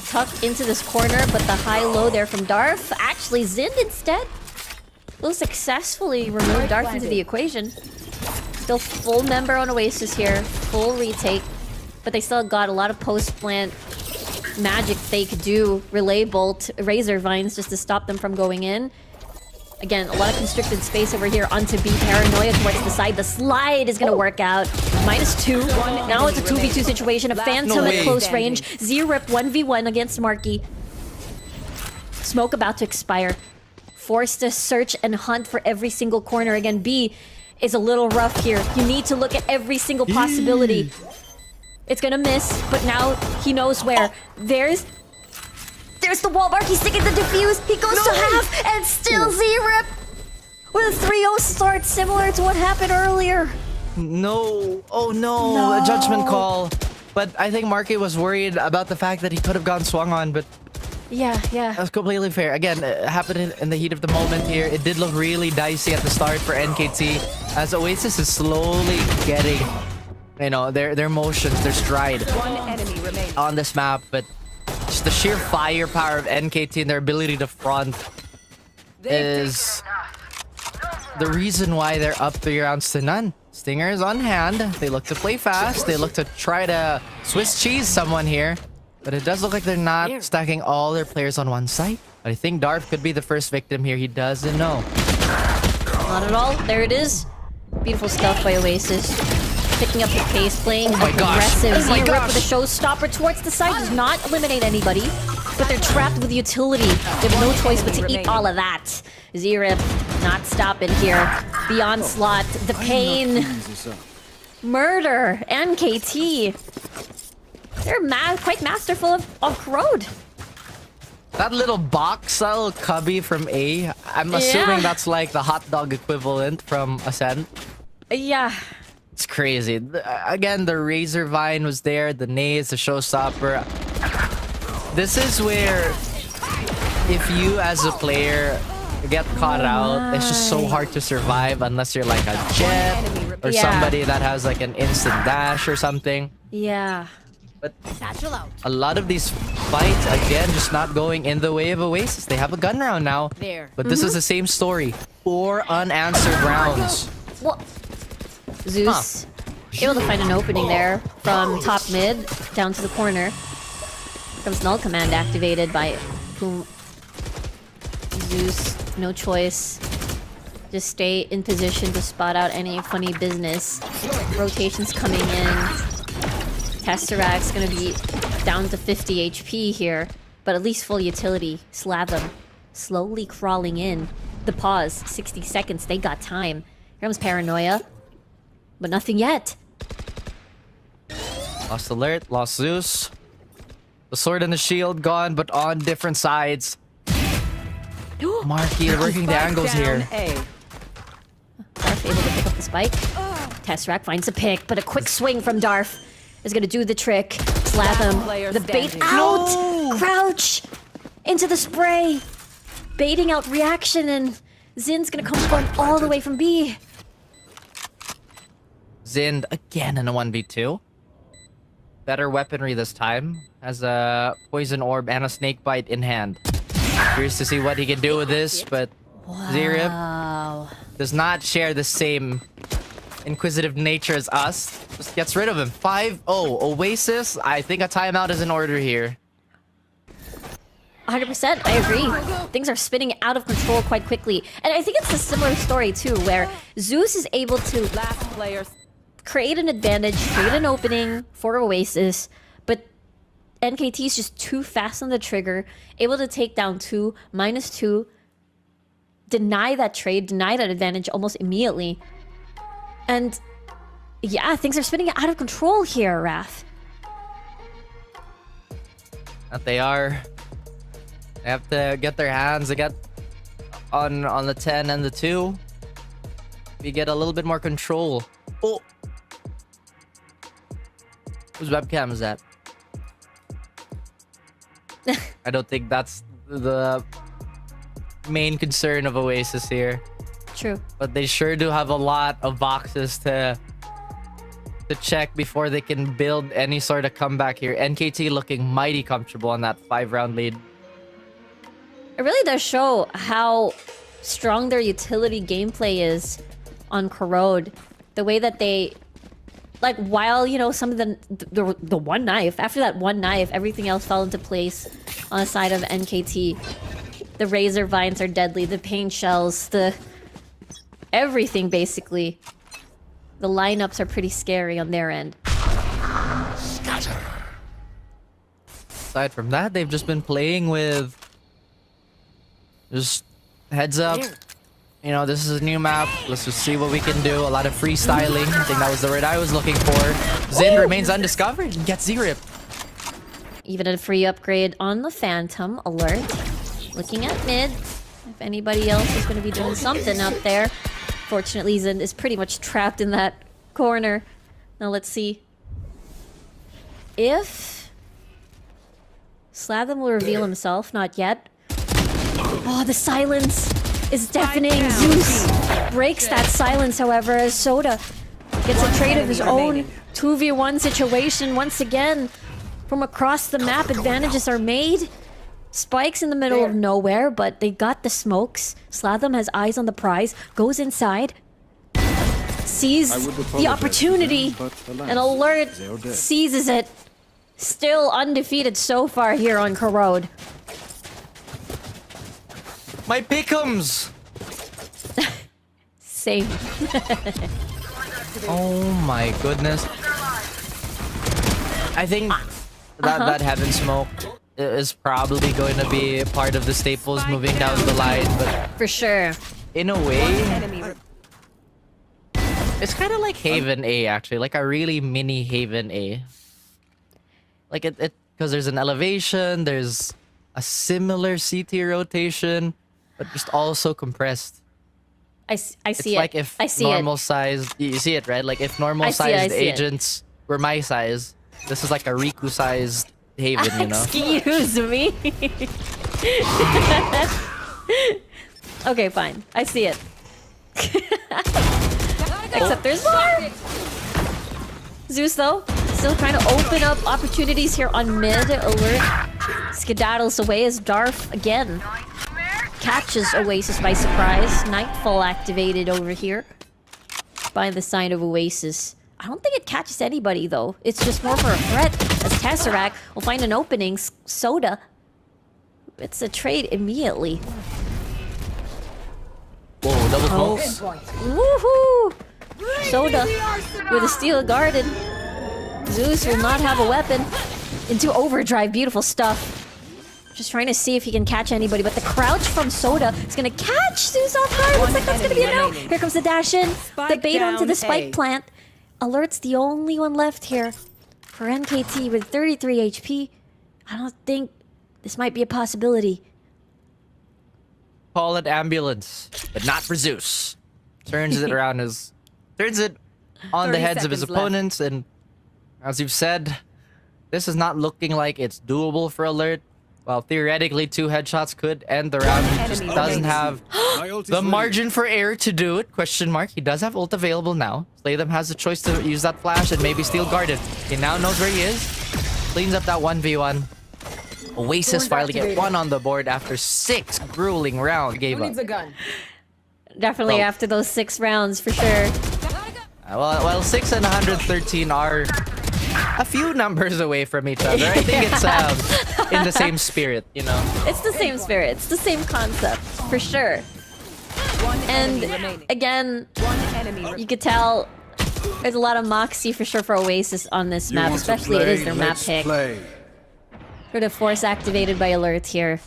tucked into this corner, but the high-low there from Darf. Actually, Zind instead will successfully remove Darf into the equation. Still full member on Oasis here. Full retake. But they still got a lot of post-plant magic they could do. Relay Bolt, Razor Vines just to stop them from going in. Again, a lot of constricted space over here onto B. Paranoia towards the side. The slide is going to work out. -2. Now it's a 2v2 situation. A Phantom at close range. Z-Rip 1v1 against Marky. Smoke about to expire. Forced to search and hunt for every single corner. Again, B is a little rough here. You need to look at every single possibility. It's gonna miss, but now he knows where. There's the wall. Marky sticking the defuse. He goes to half, and still Z-Rip with a 3-0 start, similar to what happened earlier. No. Oh no. A judgment call. But I think Marky was worried about the fact that he could have gone swung on, but Yeah. that's completely fair. Again, it happened in the heat of the moment here. It did look really dicey at the start for NKT as Oasis is slowly getting, you know, their motions, their stride on this map, but just the sheer firepower of NKT and their ability to front is the reason why they're up 3 rounds to none. Stinger is on hand. They look to play fast. They look to try to Swiss cheese someone here, but it does look like they're not stacking all their players on one side. But I think Darf could be the first victim here. He doesn't know. Not at all. There it is. Beautiful stuff by Oasis. Picking up the pace, playing aggressive. Z-Rip with a showstopper towards the side does not eliminate anybody, but they're trapped with utility. They have no choice but to eat all of that. Z-Rip not stopping here. The onslaught, the pain, murder, NKT. They're quite masterful of Corrode. That little box, that little cubby from A, I'm assuming that's like the hot dog equivalent from Ascent. Yeah. It's crazy. Again, the Razor Vine was there, the nades, the showstopper. This is where if you as a player get caught out, it's just so hard to survive unless you're like a Jet or somebody that has like an instant dash or something. Yeah. But a lot of these fights, again, just not going in the way of Oasis. They have a gun round now. But this is the same story. 4 unanswered rounds. Well, Zeus able to find an opening there from top mid down to the corner. Comes null command activated by whom Zeus, no choice. Just stay in position to spot out any funny business. Rotations coming in. Tesseract's gonna be down to 50 HP here, but at least full utility. Slatham slowly crawling in. The pause, 60 seconds, they got time. Here comes Paranoia. But nothing yet. Lost Alert, lost Zeus. The sword and the shield gone, but on different sides. Marky working the angles here. Darf able to pick up the spike. Tesseract finds a pick, but a quick swing from Darf is gonna do the trick. Slatham, the bait out! No! Crouch! Into the spray! Baiting out reaction, and Zin's gonna come from all the way from B. Zind again in a 1v2. better weaponry this time. Has a poison orb and a snake bite in hand. Curious to see what he can do with this, but Zirip Wow. does not share the same inquisitive nature as us. Just gets rid of him. 5-0. Oasis, I think a timeout is in order here. 100%, I agree. Things are spinning out of control quite quickly. And I think it's a similar story too, where Zeus is able to Last player. create an advantage, create an opening for Oasis, but NKT is just too fast on the trigger, able to take down 2, -2, deny that trade, deny that advantage almost immediately. And yeah, things are spinning out of control here, Raph. That they are. They have to get their hands on the 10 and the 2. We get a little bit more control. Oh! Whose webcam is that? I don't think that's the main concern of Oasis here. True. But they sure do have a lot of boxes to check before they can build any sort of comeback here. NKT looking mighty comfortable on that 5-round lead. It really does show how strong their utility gameplay is on Corrode. The way that they, like, while, you know, some of the one knife, after that one knife, everything else fell into place on the side of NKT. The razor vines are deadly, the pain shells, everything basically. The lineups are pretty scary on their end. Aside from that, they've just been playing with just heads up. You know, this is a new map. Let's just see what we can do. A lot of freestyling. I think that was the word I was looking for. Zin remains undiscovered and gets Z-Rip. Even a free upgrade on the Phantom alert. Looking at mid. If anybody else is going to be doing something out there. Fortunately, Zin is pretty much trapped in that corner. Now let's see if Slatham will reveal himself. Not yet. Oh, the silence is deafening. Zeus breaks that silence, however, as Soda gets a trade of his own 2v1 situation once again. From across the map, advantages are made. Spike's in the middle of nowhere, but they got the smokes. Slatham has eyes on the prize, goes inside, sees the opportunity, and Alert seizes it. Still undefeated so far here on Corrode. My pick'ems! Same. Oh my goodness. I think that heaven smoke is probably going to be part of the staples moving down the line, but For sure. in a way, Enemy. it's kind of like Haven A, actually. Like a really mini Haven A. Like it because there's an elevation, there's a similar CT rotation, but just also compressed. I see It's it. like if I see normal sized, you see it, right? Like if normal I see it. sized agents were my size, this is like a Riku sized Haven, you know? Excuse me. Okay, fine. I see it. Except there's more! Zeus, though, still trying to open up opportunities here on mid. Alert skedaddles away as Darf, again, catches Oasis by surprise. Nightfall activated over here by the side of Oasis. I don't think it catches anybody, though. It's just more for a threat, as Tesseract will find an opening. Soda, it's a trade immediately. Whoa, double smokes. Woohoo! Soda with a steel garden. Zeus will not have a weapon. Into overdrive, beautiful stuff. Just trying to see if he can catch anybody, but the crouch from Soda is gonna catch Zeus off guard. Looks like that's gonna be a no. Here comes the dash in. The bait onto the spike plant. Alert's the only one left here for NKT with 33 HP. I don't think this might be a possibility. Call it ambulance, but not for Zeus. Turns it around turns it on the 30 heads of his seconds left. opponents, and as you've said, this is not looking like it's doable for Alert. Well, theoretically, 2 headshots could end the round. He just enemy doesn't remaining. have the margin for error to do it. Question mark. He does have ult available now. Slaydem has the choice to use that flash and maybe steal Garden. He now knows where he is. Cleans up that 1v1. Oasis finally get 1 on the board after 6 grueling rounds. Gave up. gun? Definitely Well- after those 6 rounds, for sure. Well, 6 and 113 are a few numbers away from each other. I think it's in the same spirit, you know. It's the same spirit. It's the same concept, for sure. One enemy And remaining. again, One enemy. you could tell there's a lot of moxie for sure for Oasis on this map, especially it is their map pick. Sort of force activated by alert here.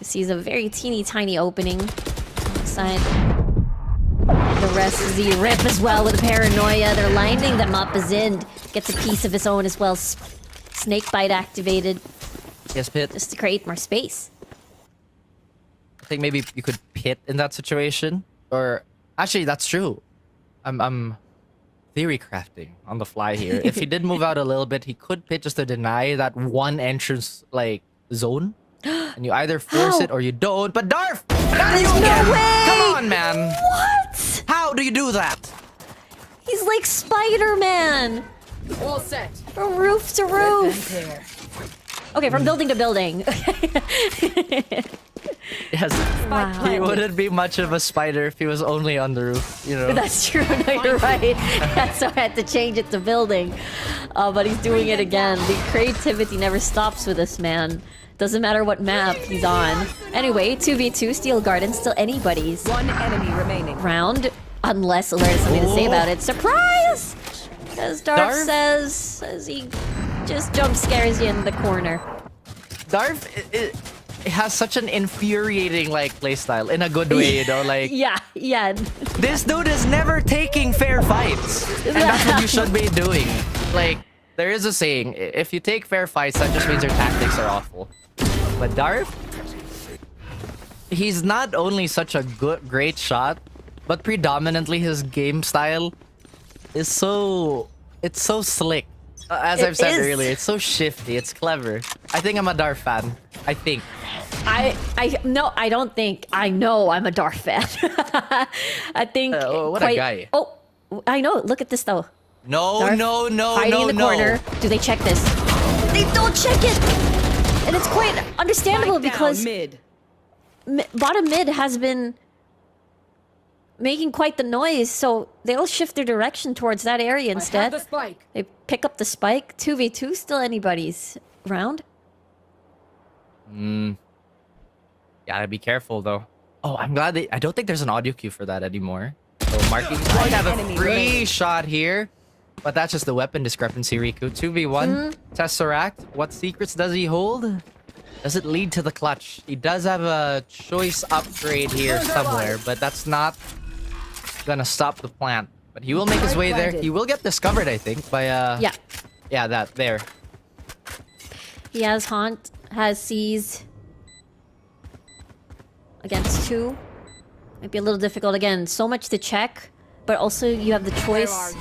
Sees a very teeny tiny opening. Side. The rest is the rip as well with paranoia. They're lining them up as Ind gets a piece of his own as well. Snake bite activated Yes, Pit. just to create more space. I think maybe you could pit in that situation. Or actually, that's true. I'm theory crafting on the fly here. If he did move out a little bit, he could pit just to deny that one entrance like zone. And you either force How? it or you don't. But Darf! Not you again! way! Come on, man! What? How do you do that? He's like Spider-Man! All set. From roof to roof! Okay, from building to building. Yes. Wow. He wouldn't be much of a spider if he was only on the roof, you know. That's true, no, you're right. So I had to change it to building. But he's doing it again. The creativity never stops with this man. Doesn't matter what map he's on. Anyway, 2v2, Steel Garden, still anybody's One enemy remaining. round. Unless Alert has something to say about it. Surprise! As Darth Darth? says he just jump scares you in the corner. Darf it has such an infuriating like playstyle in a good way, you know, like Yeah. this dude is never taking fair fights. And that's what you should be doing. Like, there is a saying, if you take fair fights, that just means your tactics are awful. But Darf, he's not only such a great shot, but predominantly his game style is so slick. As It I've said is. earlier, it's so shifty, it's clever. I think I'm a Darf fan. I think. No, I don't think. I know I'm a Darth fan. I think. What a guy. Oh, I know. Look at this though. No, Darth no, hiding in the no. corner. Do they check this? They don't check it, and it's quite understandable Spike down, because mid. bottom mid has been making quite the noise, so they'll shift their direction towards that area instead. spike. They pick up the spike. 2v2, still anybody's round. Gotta be careful though. Oh, I'm glad I don't think there's an audio cue for that anymore. So marking might have a enemy free remaining. shot here. But that's just the weapon discrepancy, Riku. 2v1. Tesseract. What secrets does he hold? Does it lead to the clutch? He does have a choice upgrade here somewhere, but that's not gonna stop the plant. But he will make his way there. He will get discovered, I think, by yeah, that there. He has Haunt, has Seize. Against 2. Might be a little difficult again. So much to check, but also you have the choice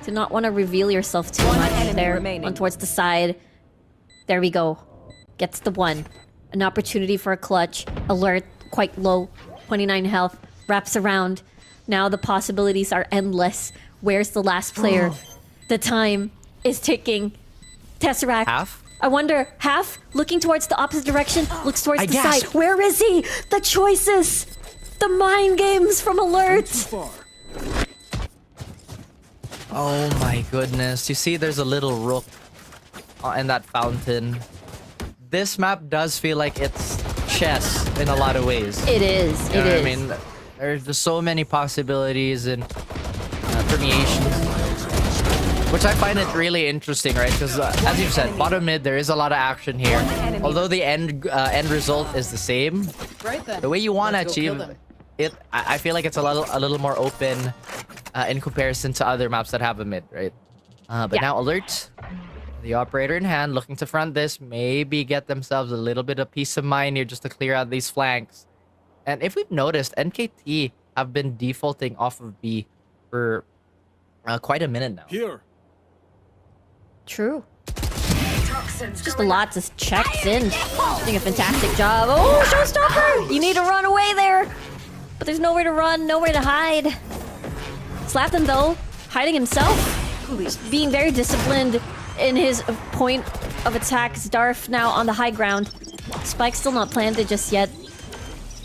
to not want to reveal yourself too much enemy there. remaining. One towards the side. There we go. Gets the 1. An opportunity for a clutch. Alert, quite low. 29 health. Wraps around. Now the possibilities are endless. Where's the last player? The time is ticking. Tesseract. Half? I wonder, half looking towards the opposite direction, looks towards I the gasp. side. Where is he? The choices, the mind games from Alert. Oh my goodness. You see there's a little rook in that fountain. This map does feel like it's chess in a lot of ways. It is. You know It what is. I mean, there's just so many possibilities and permeations. Which I find it really interesting, right? Because as you've said, bottom mid, there is a lot of action here. Although the end result is the same, Right then. the way you want to Let's go kill achieve them. it, I feel like it's a little more open in comparison to other maps that have a mid, right? But Yeah. now Alert, the operator in hand, looking to front this, maybe get themselves a little bit of peace of mind here just to clear out these flanks. And if we've noticed, NKT have been defaulting off of B for quite a minute now. Here. True. Just a lot to check in. Doing a fantastic job. Oh, showstopper! You need to run away there! But there's nowhere to run, nowhere to hide. Slapped him though, hiding himself. Just being very disciplined in his point of attack. Darf now on the high ground. Spike's still not planted just yet.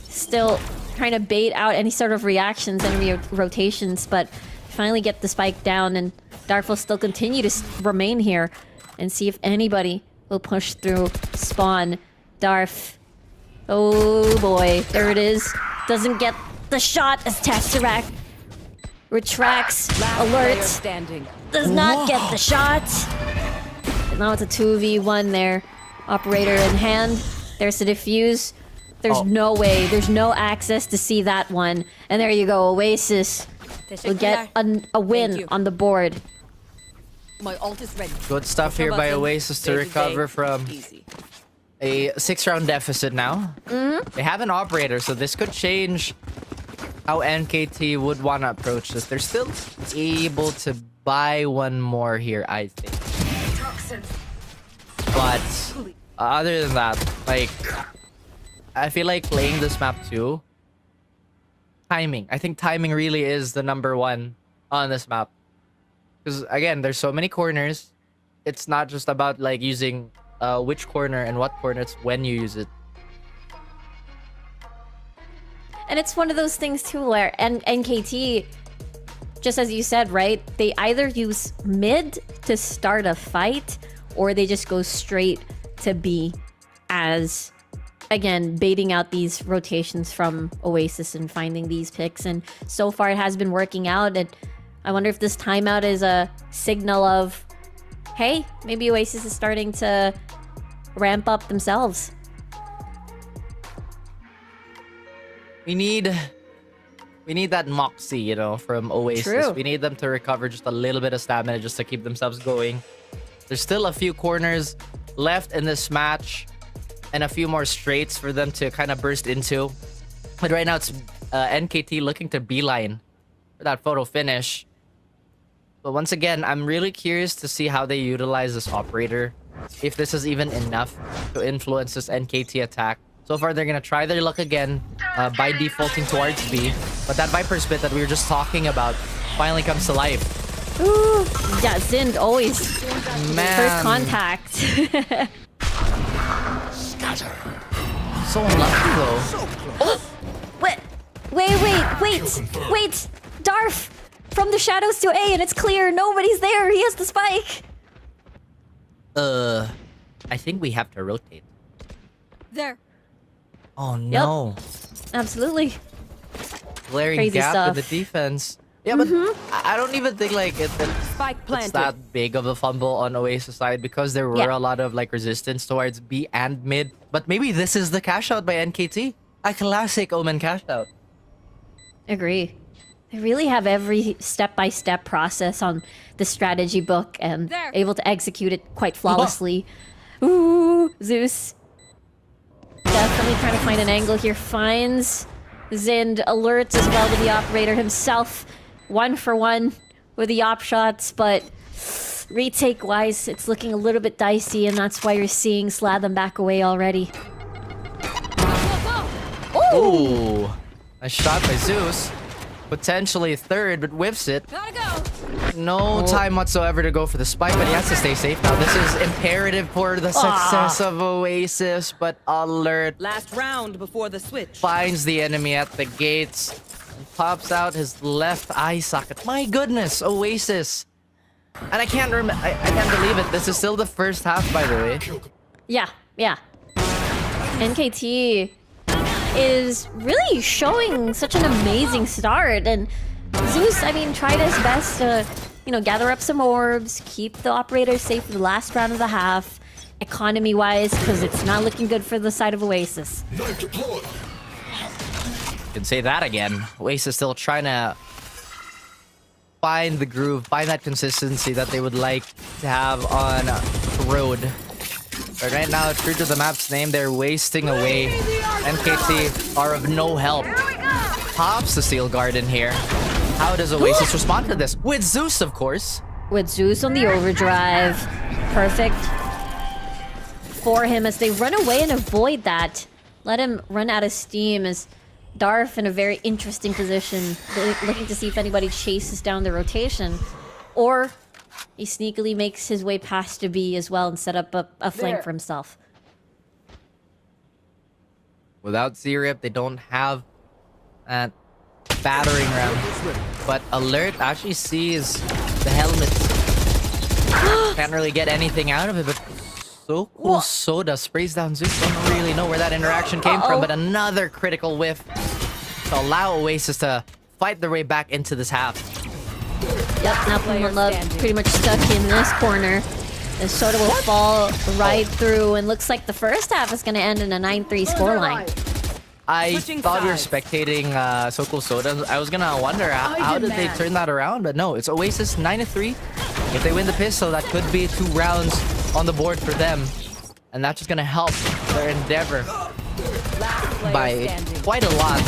Still trying to bait out any sort of reactions, any rotations, but finally get the spike down, and Darf will still continue to remain here and see if anybody will push through spawn. Darf. Oh boy, there it is. Doesn't get the shot as Tesseract retracts. Alert. Standing. Does not get the shot. And now it's a 2v1 there. Operator in hand. There's the defuse. There's no way. There's no access to see that one. And there you go. Oasis will get a win on the board. My ult is ready. Good stuff here by Oasis to recover from a 6-round deficit now. They have an operator, so this could change how NKT would want to approach this. They're still able to buy one more here, I think. But other than that, like, I feel like playing this map too. Timing. I think timing really is the number one on this map. Because again, there's so many corners. It's not just about like using which corner and what corner. It's when you use it. And it's one of those things too where NKT, just as you said, right? They either use mid to start a fight, or they just go straight to B as, again, baiting out these rotations from Oasis and finding these picks. And so far it has been working out. And I wonder if this timeout is a signal of, hey, maybe Oasis is starting to ramp up themselves. We need that moxie, you know, from Oasis. True. We need them to recover just a little bit of stamina just to keep themselves going. There's still a few corners left in this match and a few more straights for them to kind of burst into. But right now it's NKT looking to beeline for that photo finish. But once again, I'm really curious to see how they utilize this operator. If this is even enough to influence this NKT attack. So far, they're going to try their luck again by defaulting towards B. But that Viper Spit that we were just talking about finally comes to life. Ooh, yeah, Zind always Man. first contact. So unlucky, though. Oh, wait! Darf from the shadows to A, and it's clear nobody's there. He has the spike. I think we have to rotate. There. Oh no. Absolutely. Glaring Crazy gap stuff. in the defense. Yeah, but I don't even think like Spike it's planted. that big of a fumble on Oasis side because there were a lot of like resistance towards B and mid. But maybe this is the cash out by NKT. A classic Omen cash out. Agree. They really have every step-by-step process on the strategy book and able to execute it quite flawlessly. Ooh, Zeus. Definitely trying to find an angle here. Finds Zind, alerts as well to the operator himself. 1 for 1 with the op shots, but retake-wise, it's looking a little bit dicey, and that's why you're seeing Slatham back away already. Ooh. A shot by Zeus. Potentially third, but whiffs it. Gotta go. No time whatsoever to go for the spike, but he has to stay safe now. This is imperative for the success of Oasis, but alert Last round before the switch. finds the enemy at the gates and pops out his left eye socket. My goodness, Oasis. And I can't believe it. This is still the first half, by the way. Yeah. NKT is really showing such an amazing start, and Zeus, I mean, tried his best to, gather up some orbs, keep the operator safe for the last round of the half, economy-wise, because it's not looking good for the side of Oasis. You can say that again. Oasis still trying to find the groove, find that consistency that they would like to have on road. But right now, true to the map's name, they're wasting away. NKT are of no help. Pops the Steel Garden here. How does Oasis respond to this? With Zeus, of course. With Zeus on the overdrive. Perfect. for him as they run away and avoid that. Let him run out of steam as Darf in a very interesting position, looking to see if anybody chases down the rotation. Or he sneakily makes his way past to B as well and set up a flank for himself. Without Z-Rip, they don't have that battering ram. But Alert actually sees the helmet. Can't really get anything out of it, but so cool. Soda sprays down Zeus. Don't really know where that interaction came from, but another critical whiff to allow Oasis to fight their way back into this half. Yep, now Puma Love pretty much stuck in this corner. And Soda will fall right through, and looks like the first half is going to end in a 9-3 scoreline. I thought we were spectating Soko Soda. I was gonna wonder how did they turn that around, but no, it's Oasis 9-3. If they win the pistol, that could be 2 rounds on the board for them, and that's just gonna help their endeavor by quite a lot.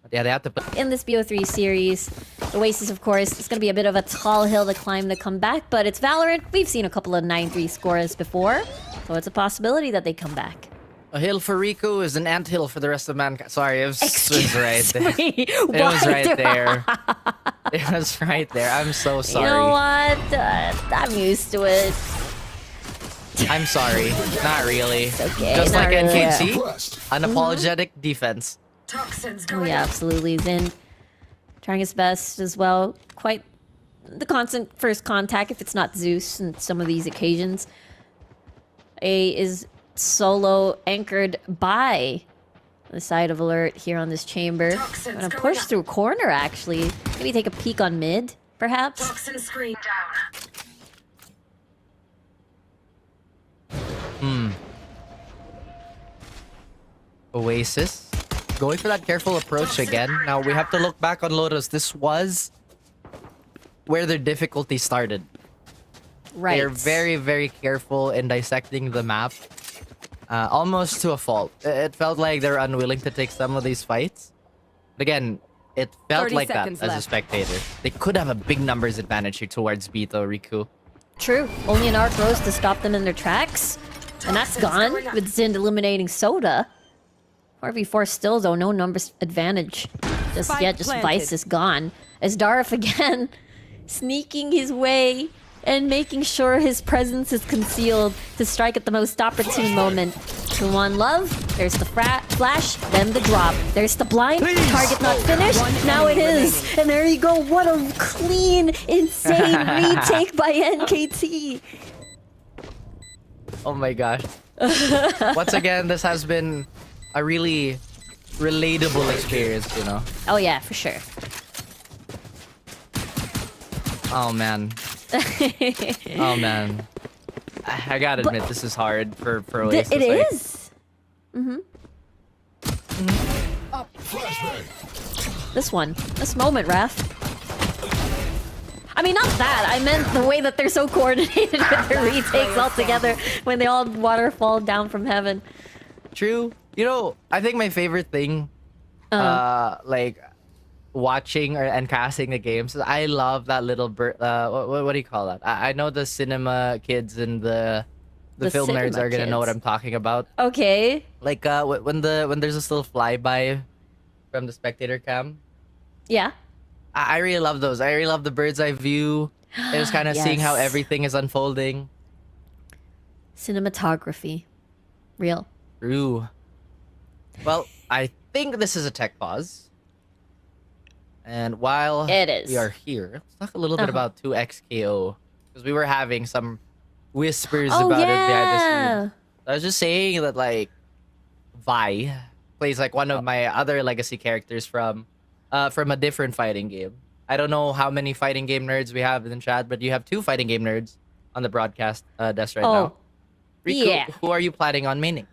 But yeah, they have to put In this BO3 series, Oasis, of course, it's going to be a bit of a tall hill to climb to come back, but it's Valorant. We've seen a couple of 9-3 scores before, so it's a possibility that they come back. a hill for Riku is an anthill for the rest of mankind. Sorry, it was right there. It was right there. It was right there. I'm so sorry. You know what? I'm used to it. I'm sorry. Not really. It's okay. Just not like really. NKT, Impressed. unapologetic defense. Oh yeah, absolutely. Zin trying his best as well. Quite the constant first contact if it's not Zeus in some of these occasions. A is solo anchored by the side of Alert here on this chamber. Gonna push through corner actually. Maybe take a peek on mid, perhaps. Toxin screen down. Oasis going for that careful approach again. Now we have to look back on Lotus. This was where their difficulty started. Right. They're very, very careful in dissecting the map. Almost to a fault. It felt like they're unwilling to take some of these fights. But again, it felt 30 like that seconds as a left. spectator. They could have a big numbers advantage here towards Bito, Riku. True. Only an arc rose to stop them in their tracks. And that's gone with Zin eliminating Soda. 4v4 still though, no numbers advantage. Just Planted. Vice is gone. As Darf again sneaking his way and making sure his presence is concealed to strike at the most opportune moment. To one love, there's the flash, then the drop. There's the blind, target not finished, now it is. And there you go, what a clean, insane retake by NKT. Oh my gosh. Once again, this has been a really relatable experience, you know? Oh yeah, for sure. Oh man. Oh man. I gotta admit, this is hard for Oasis. It like, is. Flashbang. This one. This moment, Raph. I mean, not that. I meant the way that they're so coordinated with their retakes all together when they all waterfall down from heaven. True. You know, I think my favorite thing, like watching and casting the games, is I love that little bird. What do you call that? I know the cinema kids and the film nerds cinema are gonna know what kids. I'm talking about. Okay. Like when there's this little flyby from the spectator cam. Yeah. I really love those. I really love the bird's eye view. It was kind of seeing how Yes. everything is unfolding. Cinematography. Real. True. Well, I think this is a tech pause. And while It is. we are here, let's talk a little bit about 2XKO. Because we were having some whispers Oh, about it behind the yeah. scenes. I was just saying that, like, Vi plays like one of my other legacy characters from a different fighting game. I don't know how many fighting game nerds we have in the chat, but you have 2 fighting game nerds on the broadcast desk right now. Riku, yeah. who are you planning on maining?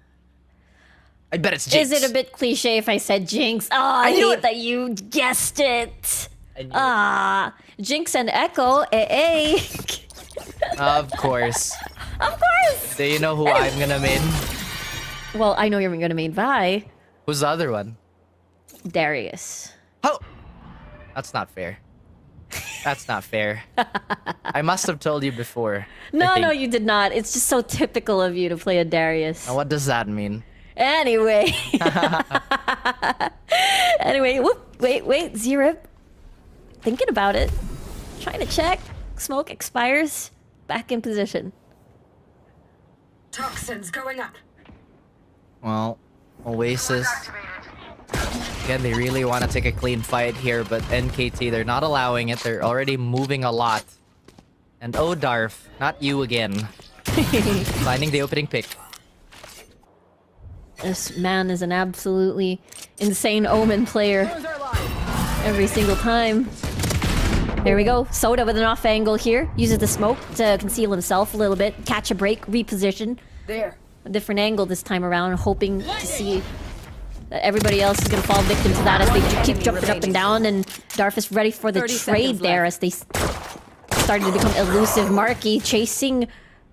I bet it's Jinx. Is it a bit cliche if I said Jinx? Oh, I knew hate it. that you guessed it. I knew it. Ah, Jinx and Echo. Eh. Of course. Of course. Do you know who I'm gonna main? Well, I know you're gonna main Vi. Who's the other one? Darius. Oh! That's not fair. That's not fair. I must have told you before. No, I think. no, you did not. It's just so typical of you to play a Darius. Now, what does that mean? Anyway. Anyway, whoop, wait, Zerip. Thinking about it. Trying to check. Smoke expires. Back in position. Toxins going up. Well, Oasis. Again, they really want to take a clean fight here, but NKT, they're not allowing it. They're already moving a lot. And oh, Darf, not you again. Finding the opening pick. This man is an absolutely insane Omen player. Every single time. There we go. Soda with an off angle here. Uses the smoke to conceal himself a little bit. Catch a break, reposition. There. A different angle this time around, hoping to see that everybody else is going to fall victim to that as they keep jumping up and down. And Darf is ready for the 30 trade seconds there left. as they started to become elusive. Marky chasing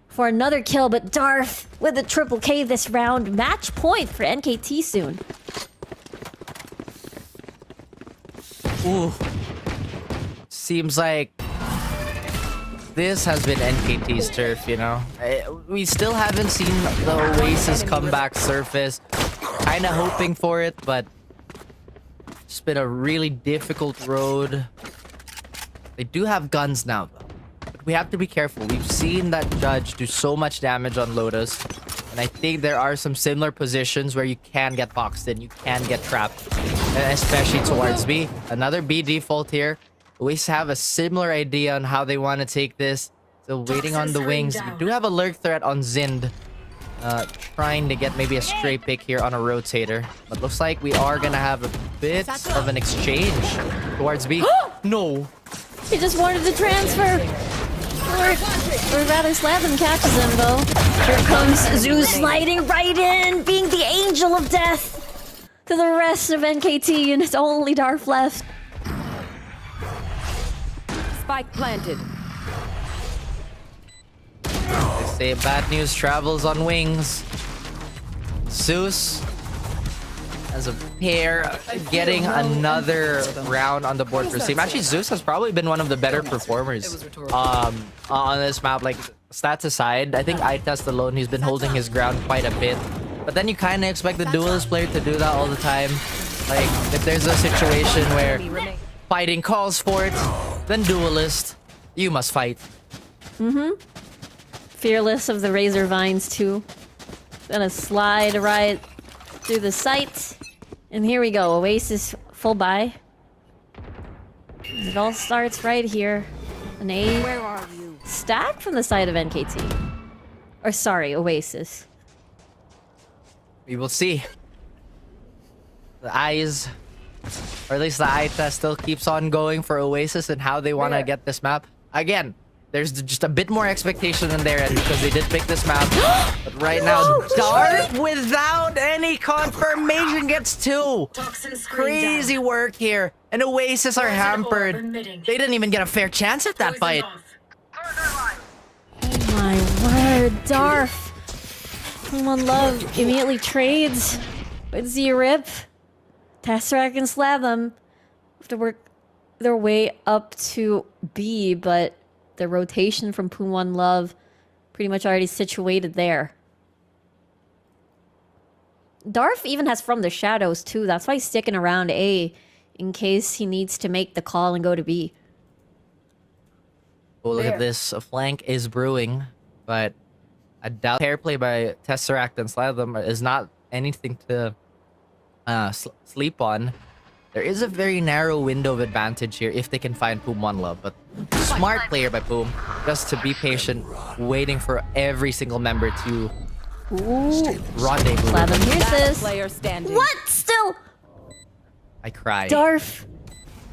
for another kill, but Darf with a triple K this round. Match point for NKT soon. Ooh. Seems like this has been NKT's turf, you know? We still haven't seen the Oasis comeback surface. Kinda hoping for it, but it's been a really difficult road. They do have guns now, though. But we have to be careful. We've seen that Judge do so much damage on Lotus. And I think there are some similar positions where you can get boxed in. You can get trapped. Especially towards B. Another B default here. Oasis have a similar idea on how they want to take this. So waiting on the wings. We do have a lurk threat on Zind. Trying to get maybe a stray pick here on a rotator. But looks like we are going to have a bit of an exchange towards B. No. He just wanted to transfer. Or rather, Slavin catches him, though. Here comes Zeus sliding right in, being the angel of death to the rest of NKT, and it's only Darf left. Spike planted. They say bad news travels on wings. Zeus as a pair getting another round on the board for Steam. Actually, Zeus has probably been one of the better performers on this map. Like, stats aside, I think iTest alone, he's been holding his ground quite a bit. But then you kind of expect the duelist player to do that all the time. Like, if there's a situation where fighting calls for it, then duelist, you must fight. Fearless of the Razor Vines, too. Gonna slide right through the sight. And here we go. Oasis full buy. It all starts right here. An A Where are you? stack from the side of NKT. Or sorry, Oasis. We will see. The eyes, or at least the eye test, still keeps on going for Oasis and how they want to get this map. Again, there's just a bit more expectation in their end because they did pick this map. But right now, Dark without any confirmation gets two. Crazy work here. And Oasis are hampered. They didn't even get a fair chance at that fight. Oh my word, Darf. One Love immediately trades with Z-Rip. Tesseract and Slavim have to work their way up to B, but the rotation from Poon One Love pretty much already situated there. Darf even has From the Shadows too. That's why he's sticking around A in case he needs to make the call and go to B. Oh, look at this. A flank is brewing, but I doubt pair play by Tesseract and Slavim is not anything to sleep on. There is a very narrow window of advantage here if they can find Poom One Love, but smart player by Poom, just to be patient, waiting for every single member to rendezvous. Slavim, here's Last this. player standing. What? Still? I cry. Darf.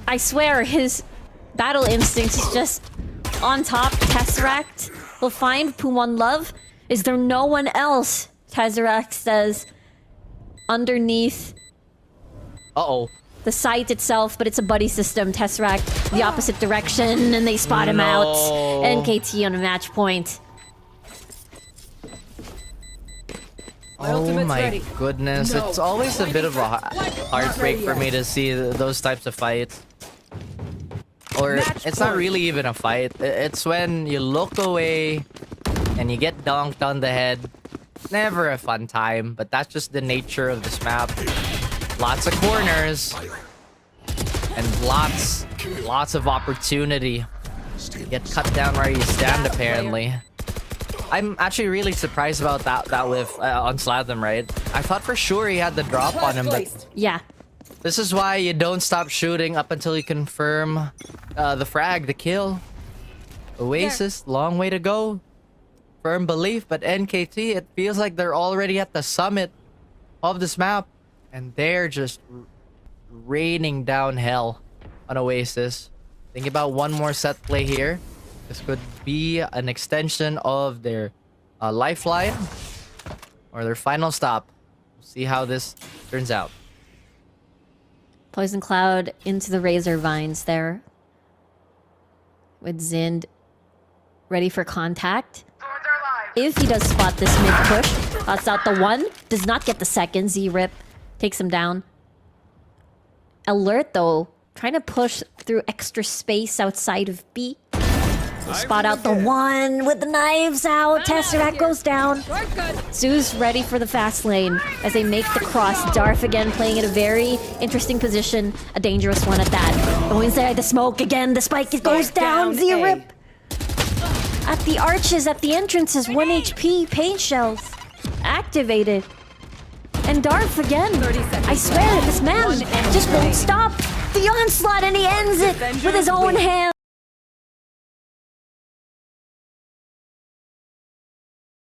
I swear, his battle instinct is just on top. Tesseract will find Poom One Love. Is there no one else? Tesseract says underneath Uh-oh. the site itself, but it's a buddy system. Tesseract the opposite direction, and they spot him out. NKT on a match point. Oh my goodness. It's always a bit of a heartbreak for me to see those types of fights. Or Match it's not point. really even a fight. It's when you look away and you get dunked on the head. Never a fun time, but that's just the nature of this map. Lots of corners and lots of opportunity. You get cut down where you stand, apparently. I'm actually really surprised about that whiff on Slatham, right? I thought for sure he had the drop on him, but Yeah. this is why you don't stop shooting up until you confirm the frag, the kill. Oasis, long way to go. Firm belief, but NKT, it feels like they're already at the summit of this map. And they're just raining down hell on Oasis. Think about one more set play here. This could be an extension of their lifeline or their final stop. We'll see how this turns out. Poison Cloud into the Razor Vines there. With Zind ready for contact. If he does spot this mid push, that's out the one. Does not get the second. Z-Rip takes him down. Alert though, trying to push through extra space outside of B. So spot out the one with the knives out. Tesseract goes down. Zeus ready for the fast lane as they make the cross. Darth again playing in a very interesting position. A dangerous one at that. Going inside the smoke again. The spike it goes down. Z-Rip. At the arches, at the entrances, 1 HP, paint shells. Activated. And Darth again. I swear, this man just won't stop. The onslaught, and he ends it with his own hand.